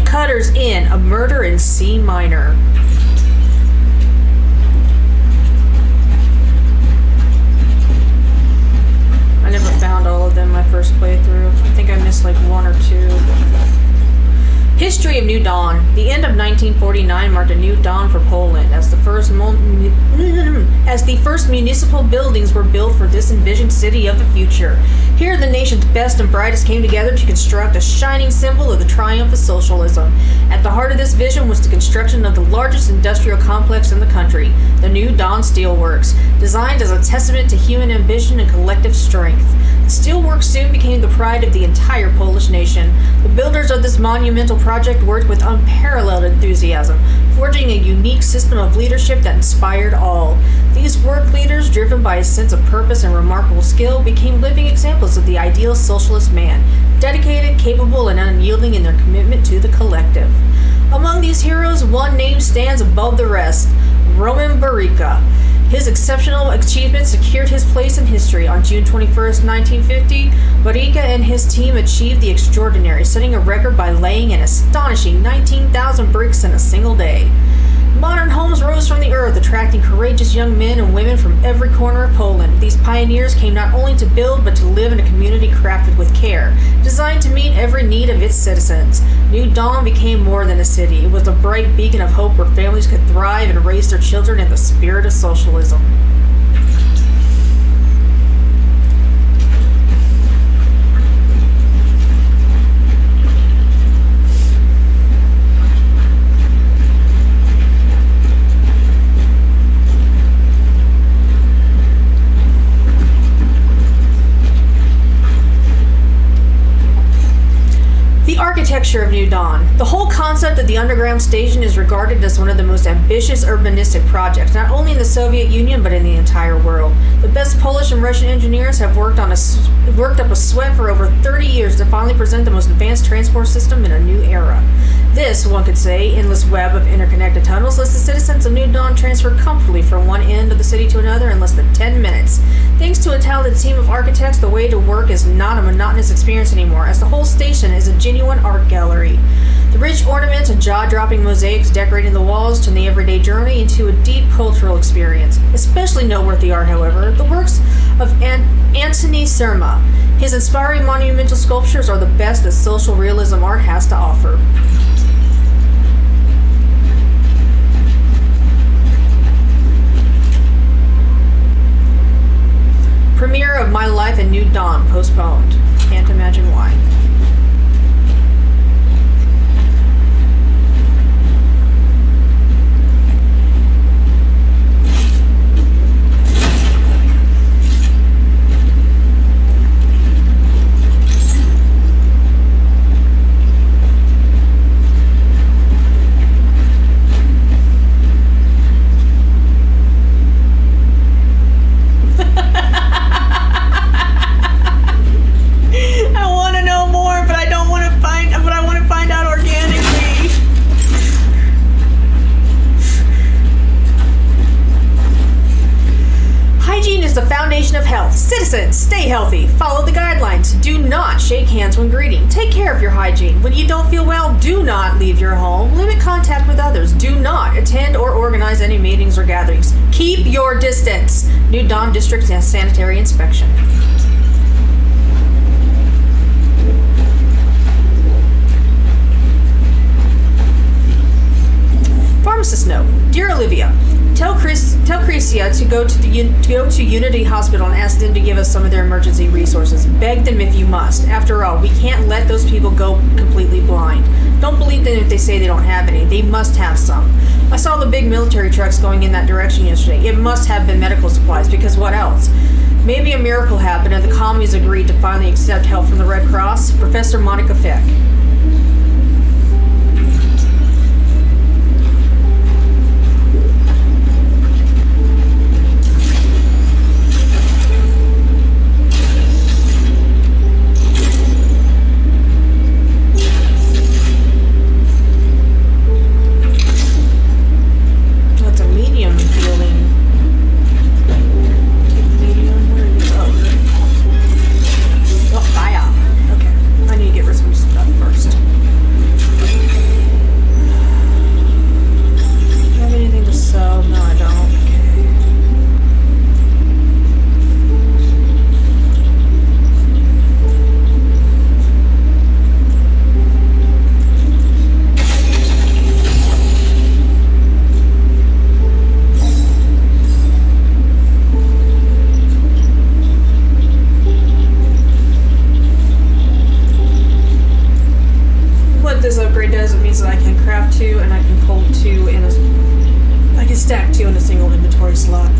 S1: Cutter's in A Murder in C Minor. I never found all of them my first playthrough. I think I missed like one or two. History of New Dawn. The end of 1949 marked a new dawn for Poland as the first municipal buildings were built for this envisioned city of the future. Here, the nation's best and brightest came together to construct a shining symbol of the triumph of socialism. At the heart of this vision was the construction of the largest industrial complex in the country, the New Dawn Steelworks, designed as a testament to human ambition and collective strength. The steelworks soon became the pride of the entire Polish nation. The builders of this monumental project project worked with unparalleled enthusiasm, forging a unique system of leadership that inspired all. These work leaders, driven by a sense of purpose and remarkable skill, became living examples of the ideal socialist man, dedicated, capable, and unyielding in their commitment to the collective. Among these heroes, one name stands above the rest: Roman Barica. His exceptional achievement secured his place in history. On June 21st, 1950, Barica and his team achieved the extraordinary, setting a record by laying an astonishing 19,000 bricks in a single day. Modern homes rose from the earth, attracting courageous young men and women from every corner of Poland. These pioneers came not only to build, but to live in a community crafted with care, designed to meet every need of its citizens. New Dawn became more than a city. It was a bright beacon of hope where families could thrive and raise their children in the spirit of socialism. Architecture of New Dawn. The whole concept of the underground station is regarded as one of the most ambitious urbanistic projects, not only in the Soviet Union, but in the entire world. The best Polish and Russian engineers have worked up a sweat for over 30 years to finally present the most advanced transport system in a new era. This, one could say, endless web of interconnected tunnels lets the citizens of New Dawn transfer comfortably from one end of the city to another in less than 10 minutes. Thanks to a talented team of architects, the way to work is not a monotonous experience anymore, as the whole station is a genuine art gallery. The rich ornaments and jaw-dropping mosaics decorating the walls turn the everyday journey into a deep cultural experience. Especially noteworthy are, however, the works of Antony Serma. His inspiring monumental sculptures are the best that social realism art has to offer. Premiere of My Life in New Dawn postponed. Can't imagine why. Of health. Citizens, stay healthy. Follow the guidelines. Do not shake hands when greeting. Take care of your hygiene. When you don't feel well, do not leave your home. Limit contact with others. Do not attend or organize any meetings or gatherings. Keep your distance. New Dawn District Sanitary Inspection. Pharmacist note. Dear Olivia, Tell Crecia to go to Unity Hospital and ask them to give us some of their emergency resources. Beg them if you must. After all, we can't let those people go completely blind. Don't believe them if they say they don't have any. They must have some. I saw the big military trucks going in that direction yesterday. It must have been medical supplies, because what else? Maybe a miracle happened and the commies agreed to finally accept help from the Red Cross. Professor Monica Feck. Stack 2 in a single inventory slot.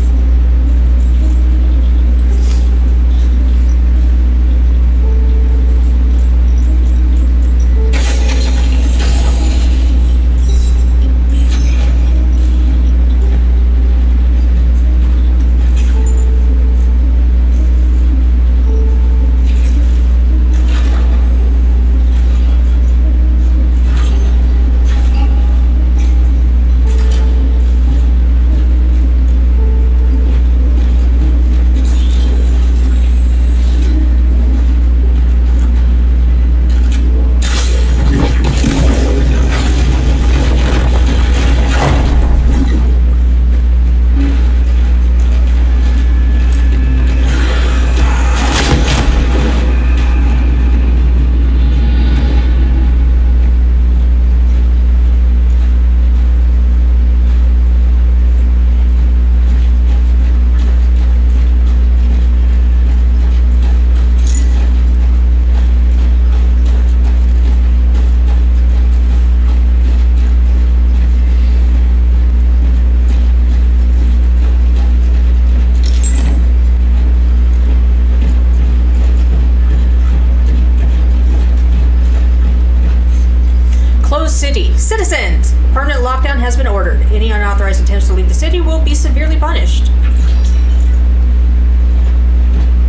S1: emergency! Citizens! Permanent lockdown has been ordered. Any unauthorized attempts to leave the city will be severely punished.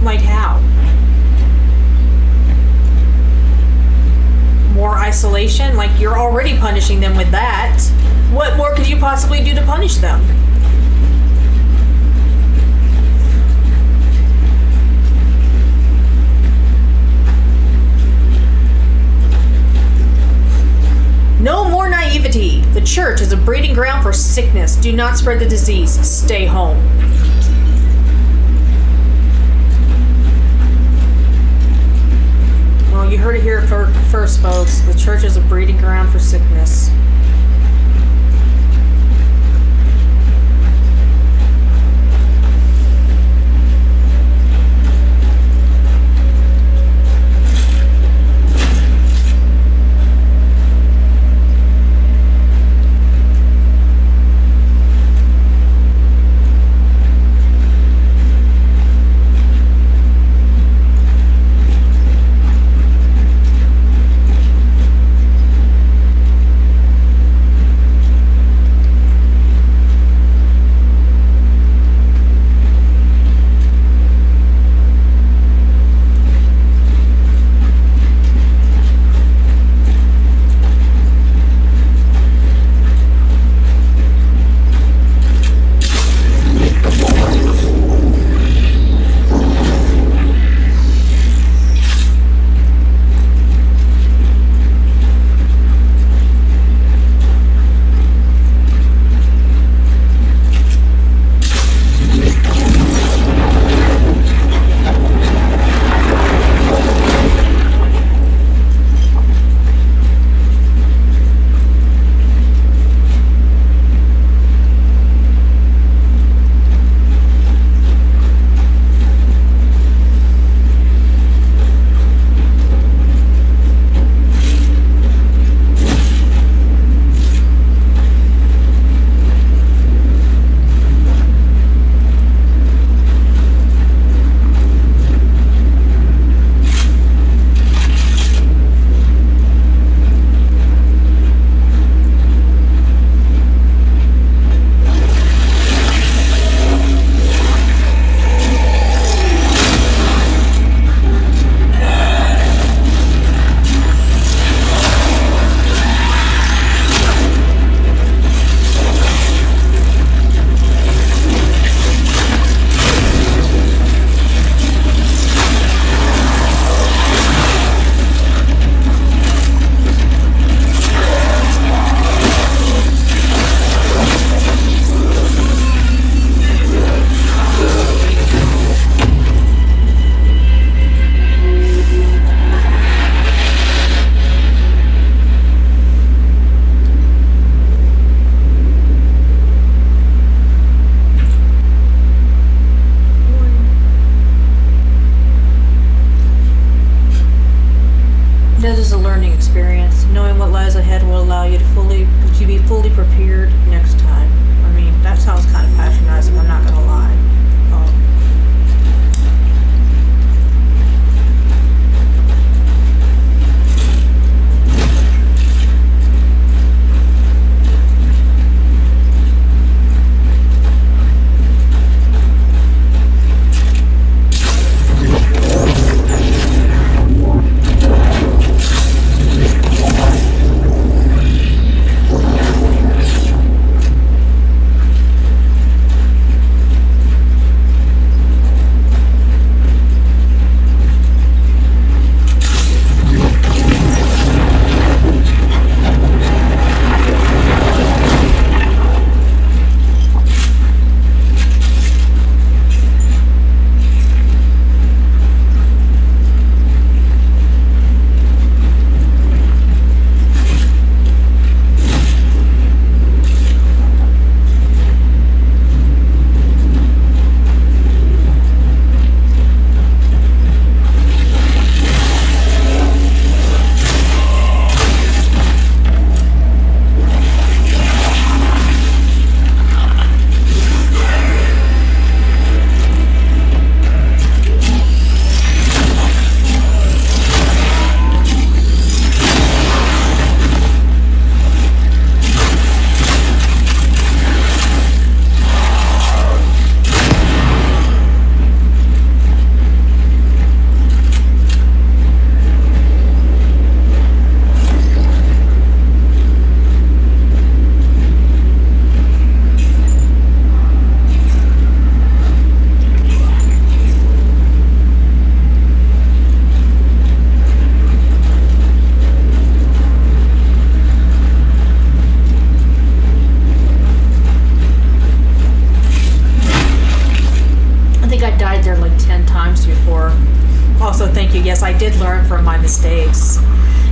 S1: Like how? More isolation? Like you're already punishing them with that. What more could you possibly do to punish them? No more naivety. The church is a breeding ground for sickness. Do not spread the disease. Stay home. Well, you heard it here first, folks. The church is a breeding ground for sickness. That is a learning experience. Knowing what lies ahead will allow you to be fully prepared next time. I mean, that sounds kind of patronizing, I'm not gonna lie. did learn from my mistakes.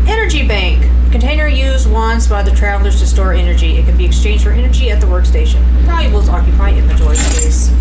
S1: Energy bank. Container used once by the travelers to store energy. It can be exchanged for energy at the workstation. Valuables occupy inventory space.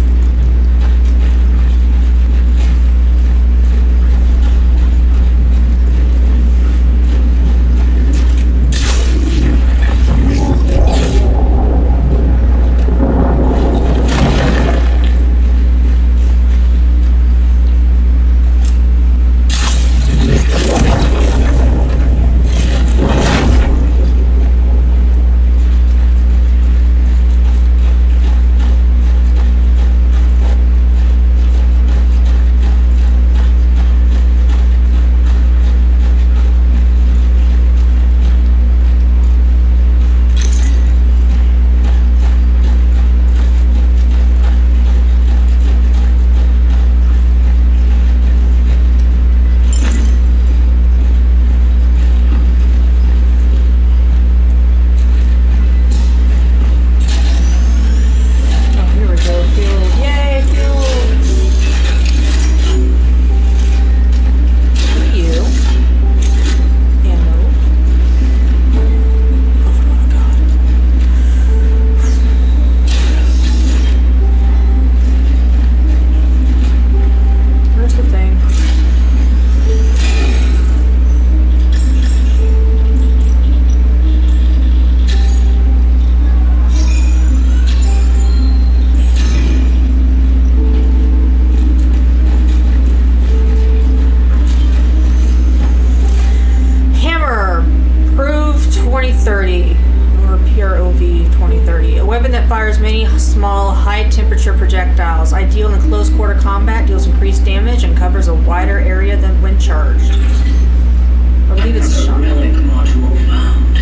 S1: Projectiles. Ideal in close quarter combat, deals increased damage, and covers a wider area than when charged. I believe it's a shotgun.
S4: Relic module found.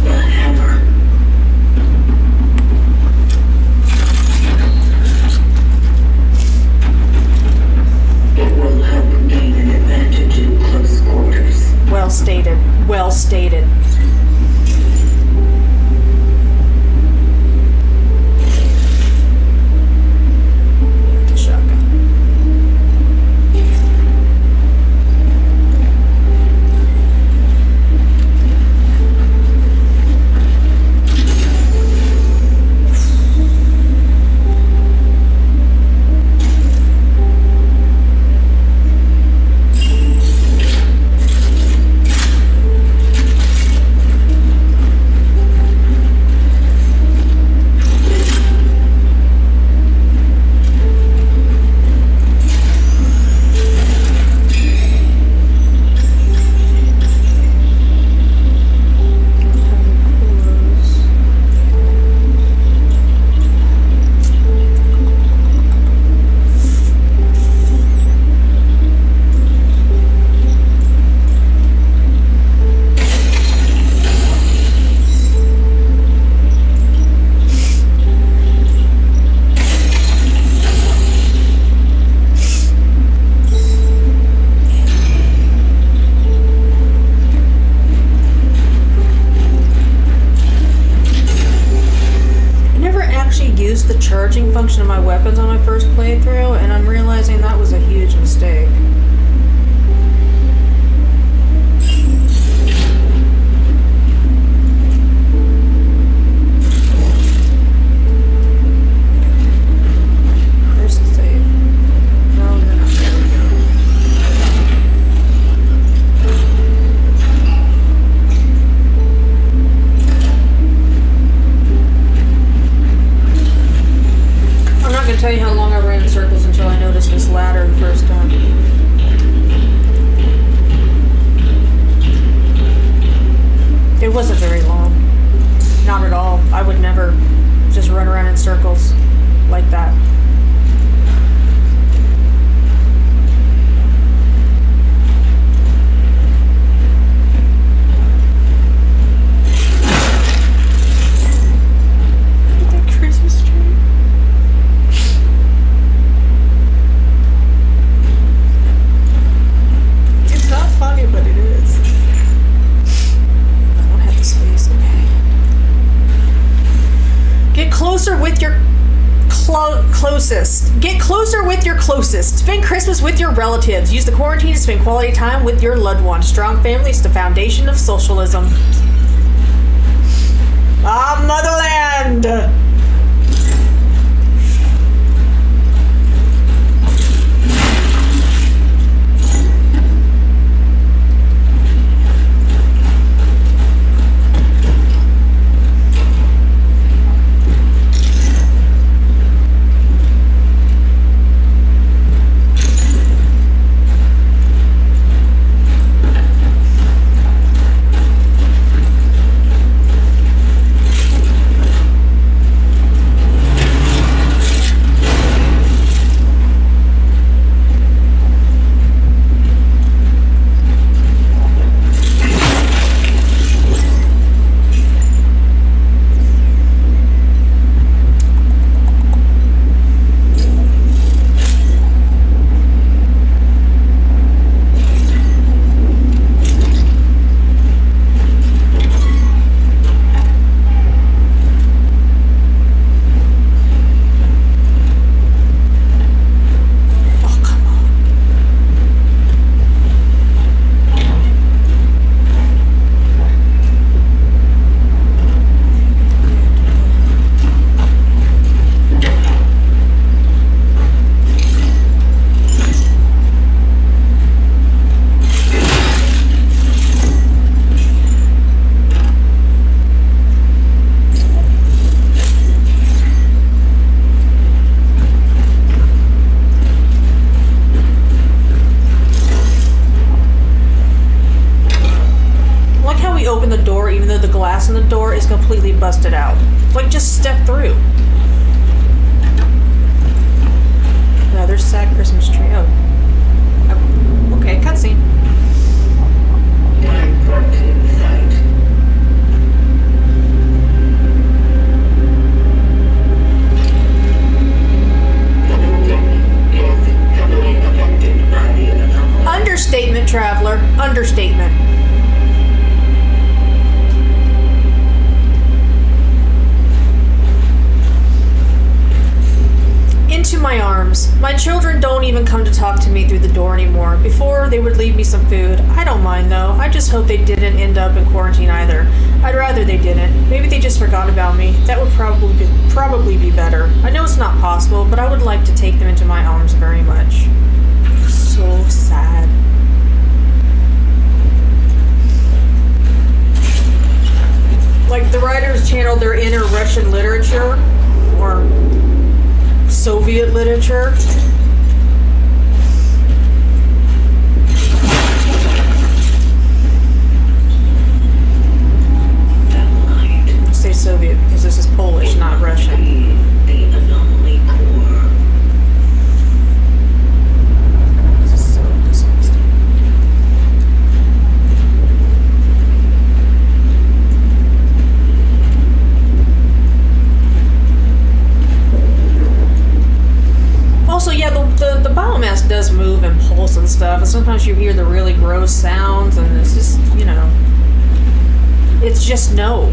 S4: The hammer. It will help gain an advantage in close quarters.
S1: Well stated. Well stated. The charging function of my weapons on my first playthrough, and I'm realizing that was a huge mistake. Where's the save? No, you're not. There we go. I'm not going to tell you how long I ran in circles until I noticed this ladder the first time. It wasn't very long. Not at all. I would never just run around in circles like that. Look at that Christmas tree. It's not funny, but it is. I don't have the space. Okay. Get closer with your closest. Get closer with your closest. Spend Christmas with your relatives. Use the quarantine to spend quality time with your loved ones. Strong families, the foundation of socialism. Ah, motherland! Open the door even though the glass in the door is completely busted out. Like, just step through. Another sad Christmas tree. Oh. Okay, cutscene.
S4: Time point in sight. The building is heavily affected by the anomaly.
S1: Understatement, traveler. Understatement. Into my arms. My children don't even come to talk to me through the door anymore. Before, they would leave me some food. I don't mind though. I just hope they didn't end up in quarantine either. I'd rather they didn't. Maybe they just forgot about me. That would probably be better. I know it's not possible, but I would like to take them into my arms very much. So sad. Like, the writers channeled their inner Russian literature, or Soviet literature. I say Soviet because this is Polish, not Russian.
S4: The anomaly core.
S1: This is so disgusting. Also, yeah, the biomass does move and pulse and stuff, and sometimes you hear the really gross sounds, and it's just, you know, it's just no.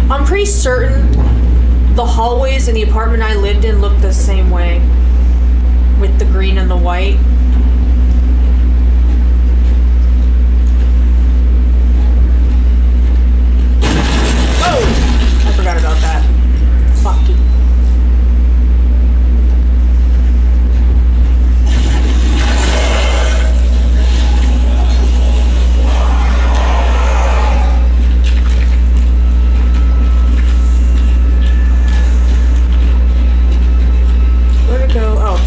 S1: I'm pretty certain the hallways in the apartment I lived in looked the same way, with the green and the white. Oh! I forgot about that. Fuck you. Where'd it go? Oh.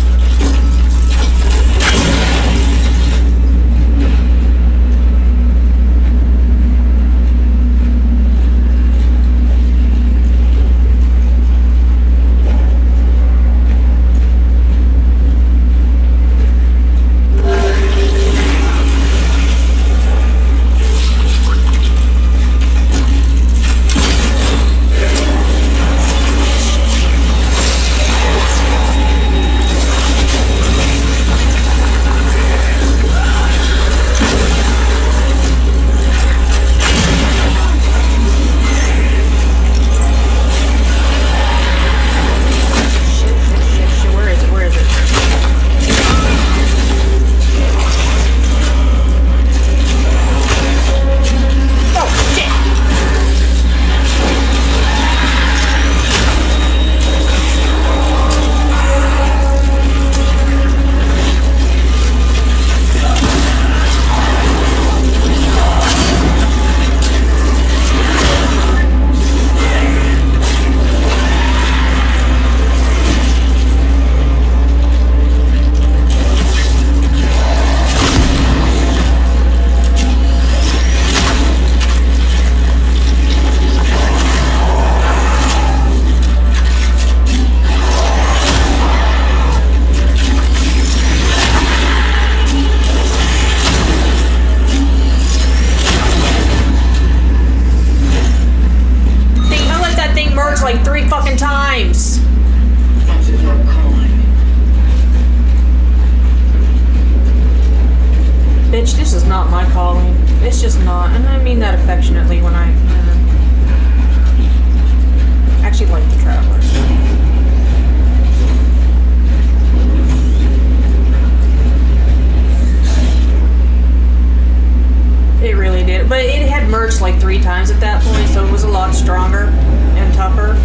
S1: inventory, so it was a lot stronger and tougher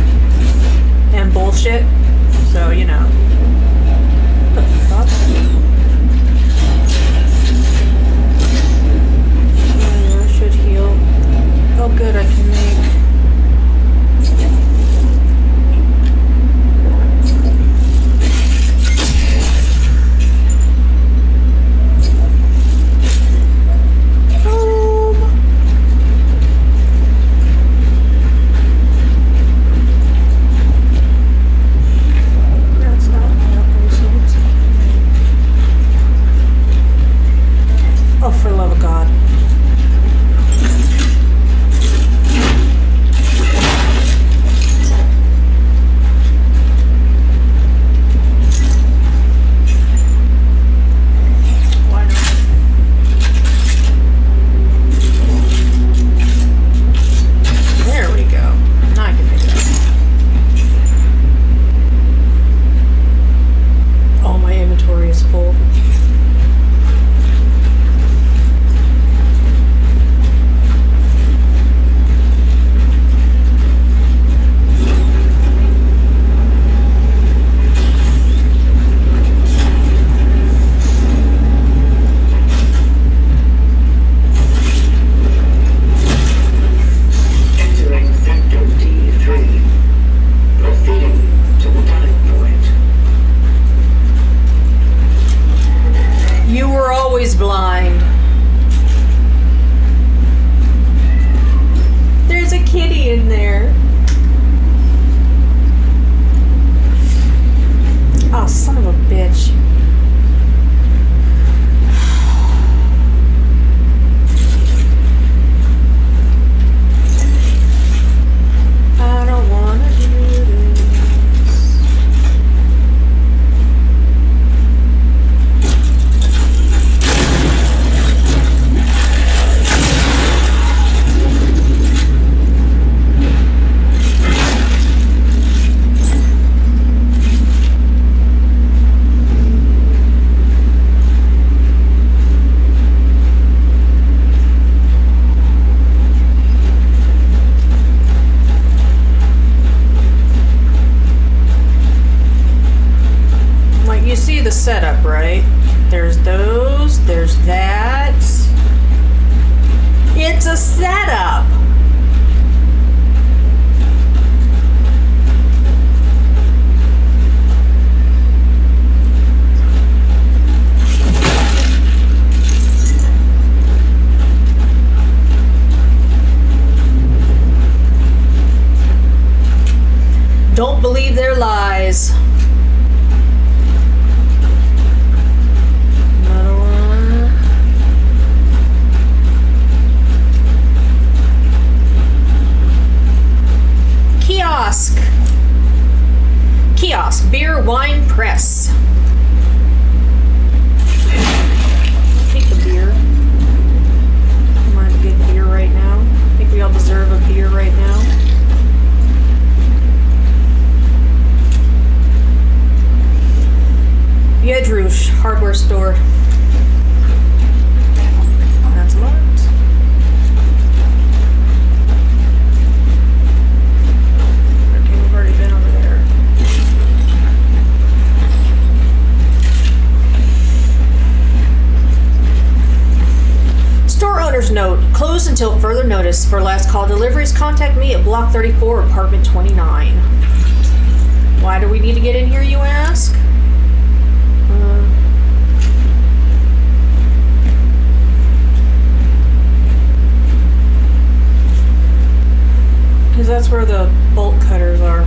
S1: and bullshit. So, you know. What the fuck? Oh, I should heal. Oh, good, I can make. Oh, for the love of God. Why not? There we go. Now I can pick it up. Oh, my inventory is full.
S4: Entering Sector D3. Proceeding to the time point.
S1: You were always blind. There's a kitty in there. Oh, son of a bitch. I don't wanna do this. Like, you see the setup, right? There's those, there's that. It's a setup. Don't believe their lies. Another one. Kiosk. Kiosk. Beer, wine, press. Take the beer. I want to get beer right now. I think we all deserve a beer right now. Yedrush hardware store. That's locked. Okay, we've already been over there. Store owner's note. Closed until further notice. For last call deliveries, contact me at Block 34, Apartment 29. Why do we need to get in here, you ask? Because that's where the bolt cutters are.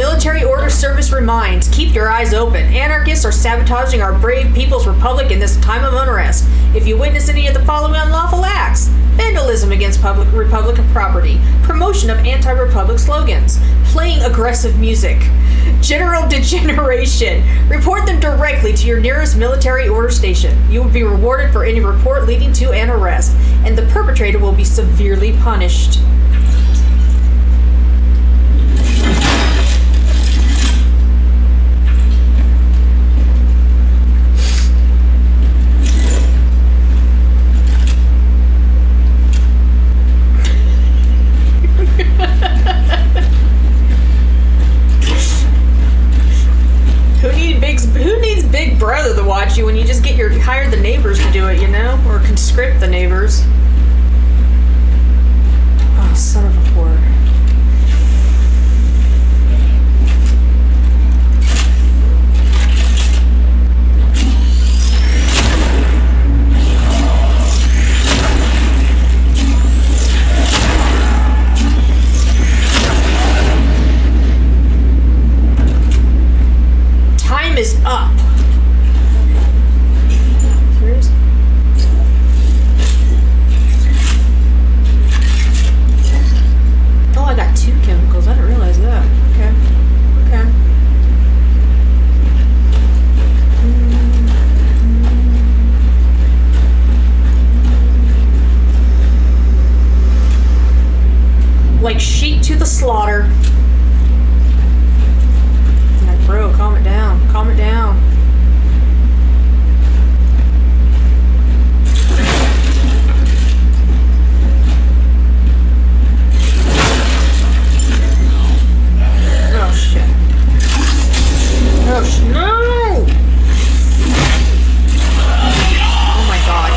S1: Military Order Service reminds, keep your eyes open. Anarchists are sabotaging our brave People's Republic in this time of unrest. If you witness any of the following unlawful acts: vandalism against Republican property, promotion of anti-Republic slogans, playing aggressive music, general degeneration, report them directly to your nearest military order station. You will be rewarded for any report leading to an arrest, and the perpetrator will be severely punished. Who needs Big Brother to watch you when you just hire the neighbors to do it, you know? Or conscript the neighbors. Oh, son of a whore. Time is up. Serious? Oh, I got 2 chemicals. I didn't realize that. Okay. Okay. Like sheep to the slaughter. Like, bro, calm it down. Calm it down. Oh shit. Oh no! Oh my god.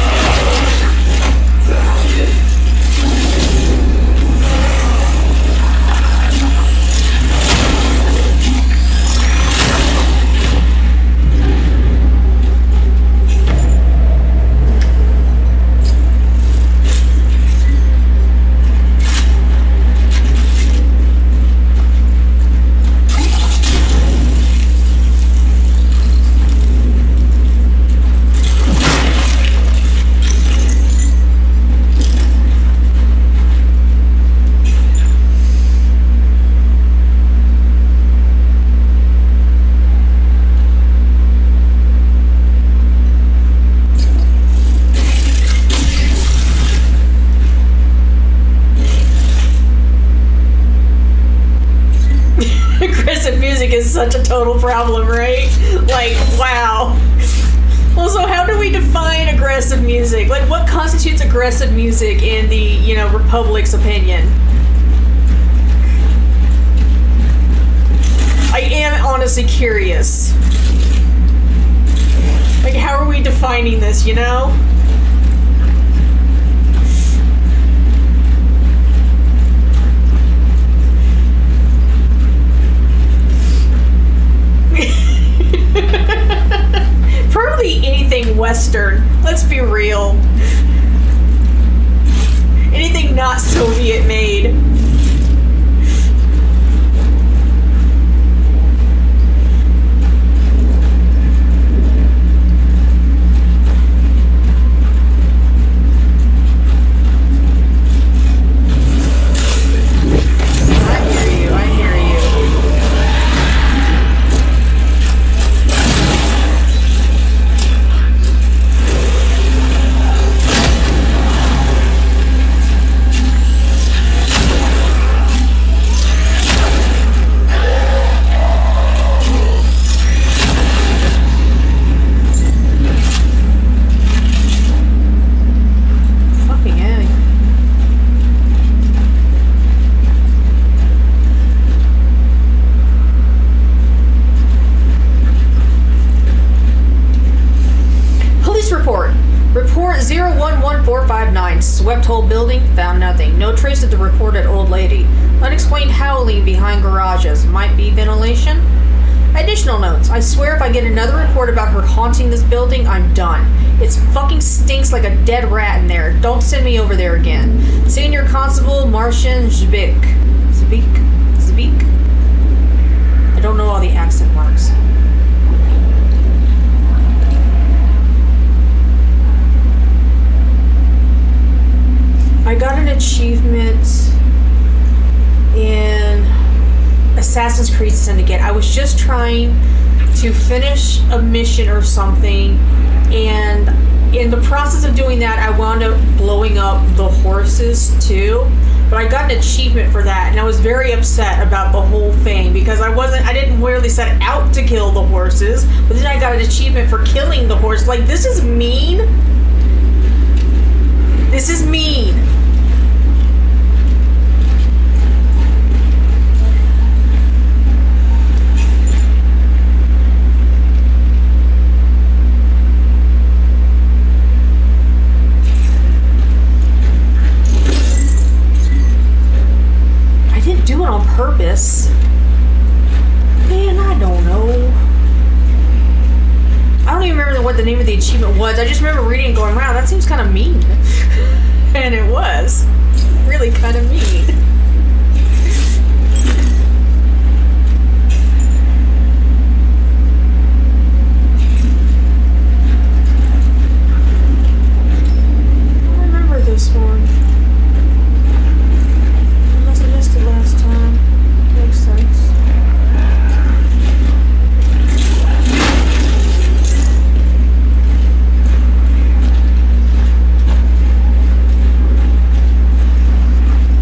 S1: Aggressive music is such a total problem, right? Like, wow. Also, how do we define aggressive music? Like, what constitutes aggressive music in the, Republic's opinion? I am honestly curious. Like, how are we defining this, you know? Probably anything Western. Let's be real. Anything not Soviet made. Report 011459. Swept whole building, found nothing. No trace of the reported old lady. Unexplained howling behind garages. Might be ventilation? Additional notes. I swear if I get another report about her haunting this building, I'm done. It fucking stinks like a dead rat in there. Don't send me over there again. Senior Constable Martian Zbik. Zbik? Assassin's Creed Syndicate. I was just trying to finish a mission or something, and in the process of doing that, I wound up blowing up the horses too. But I got an achievement for that, and I was very upset about the whole thing because I didn't really set out to kill the horses, but then I got an achievement for killing the horse. Like, this is mean. This is mean. Do it on purpose. Man, I don't know. I don't even remember what the name of the achievement was. I just remember reading and going, wow, that seems kind of mean. And it was really kind of mean. I don't remember this one. Last time. Makes sense.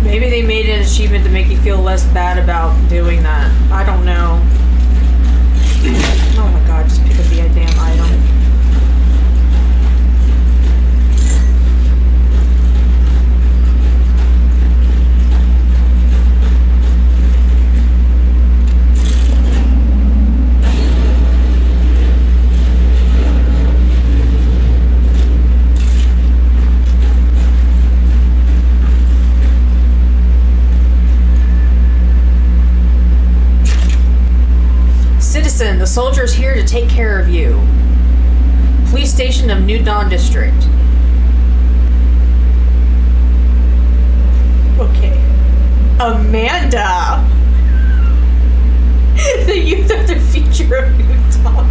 S1: Maybe they made an achievement to make you feel less bad about doing that. I don't know. Oh my god, just pick up the damn item. The soldier is here to take care of you. Police station of New Dawn District. Okay. Amanda! The youth of the future of New Dawn.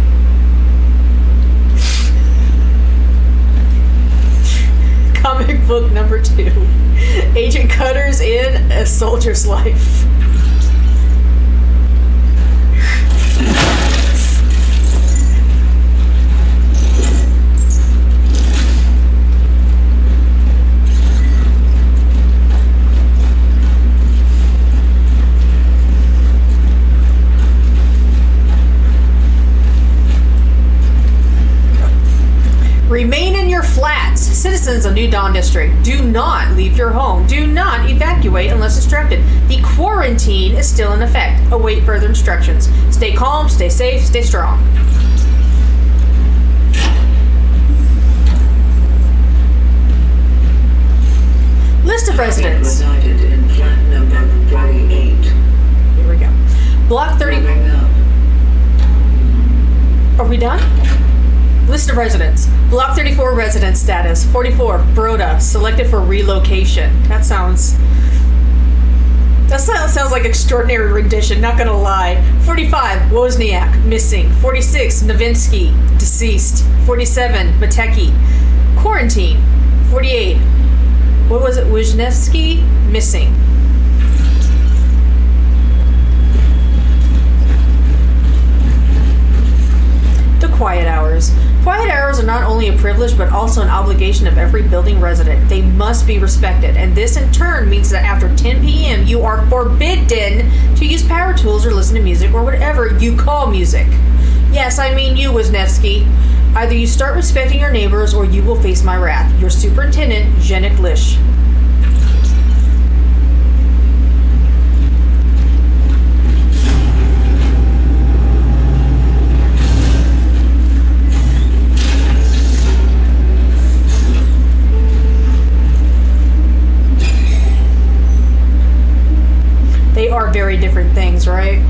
S1: Comic book number 2. Agent Cutter's in A Soldier's Life. Remain in your flats. Citizens of New Dawn District, do not leave your home. Do not evacuate unless instructed. The quarantine is still in effect. Await further instructions. Stay calm, stay safe, stay strong. List of residents.
S4: Resided in flat number 48.
S1: Here we go. Block 30. Are we done? List of residents. Block 34 resident status. 44, Broda, selected for relocation. That sounds like extraordinary rendition, not gonna lie. 45, Wozniak, missing. 46, Novinsky, deceased. 47, Mateki, quarantine. 48, what was it, Wisniewski, missing. The quiet hours. Quiet hours are not only a privilege but also an obligation of every building resident. They must be respected, and this in turn means that after 10 p.m. you are forbidden to use power tools or listen to music or whatever you call music. Yes, I mean you, Wisniewski. Either you start respecting your neighbors or you will face my wrath. Your superintendent, Jenik Lish. They are very different things, right?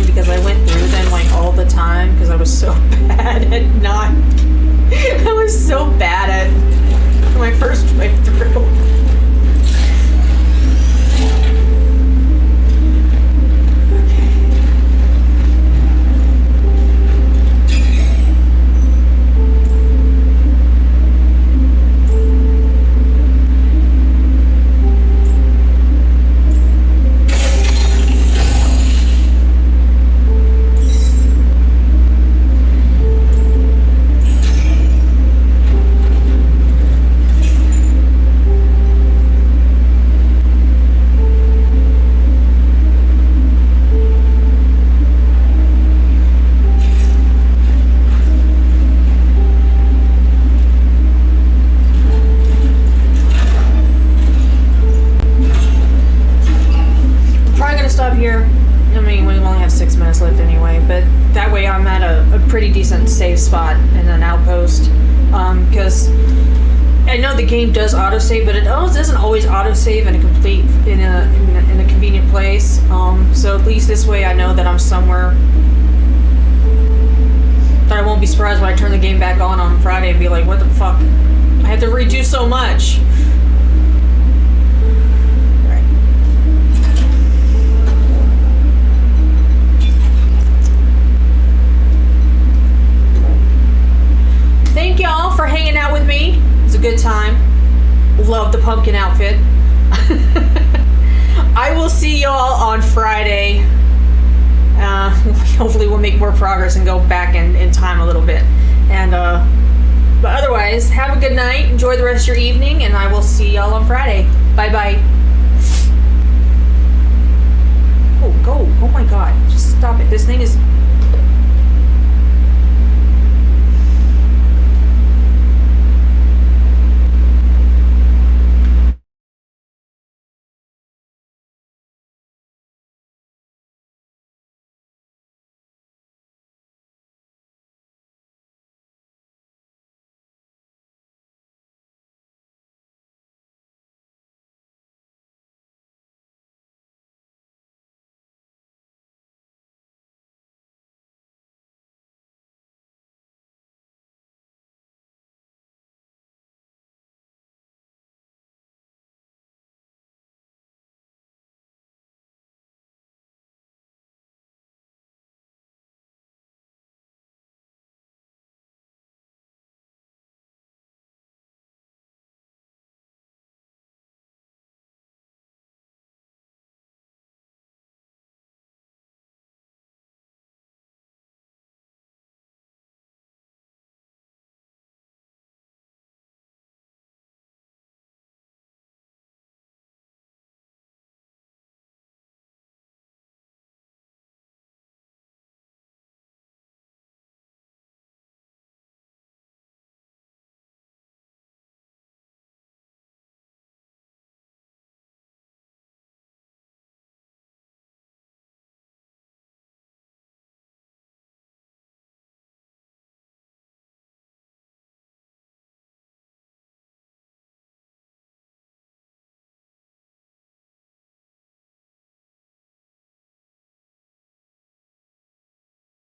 S1: funny because I went through them like all the time because I was so bad at not. I was so bad at my first playthrough. Save spot in an outpost because I know the game does autosave, but it doesn't always autosave in a complete in a convenient place. So at least this way I know that I'm somewhere that I won't be surprised when I turn the game back on Friday and be like, what the fuck? I have to redo so much. Thank y'all for hanging out with me. It was a good time. Love the pumpkin outfit. I will see y'all on Friday. Hopefully we'll make more progress and go back in time a little bit. And but otherwise, have a good night. Enjoy the rest of your evening, and I will see y'all on Friday. Bye bye. Oh, go. Oh my God. Just stop it.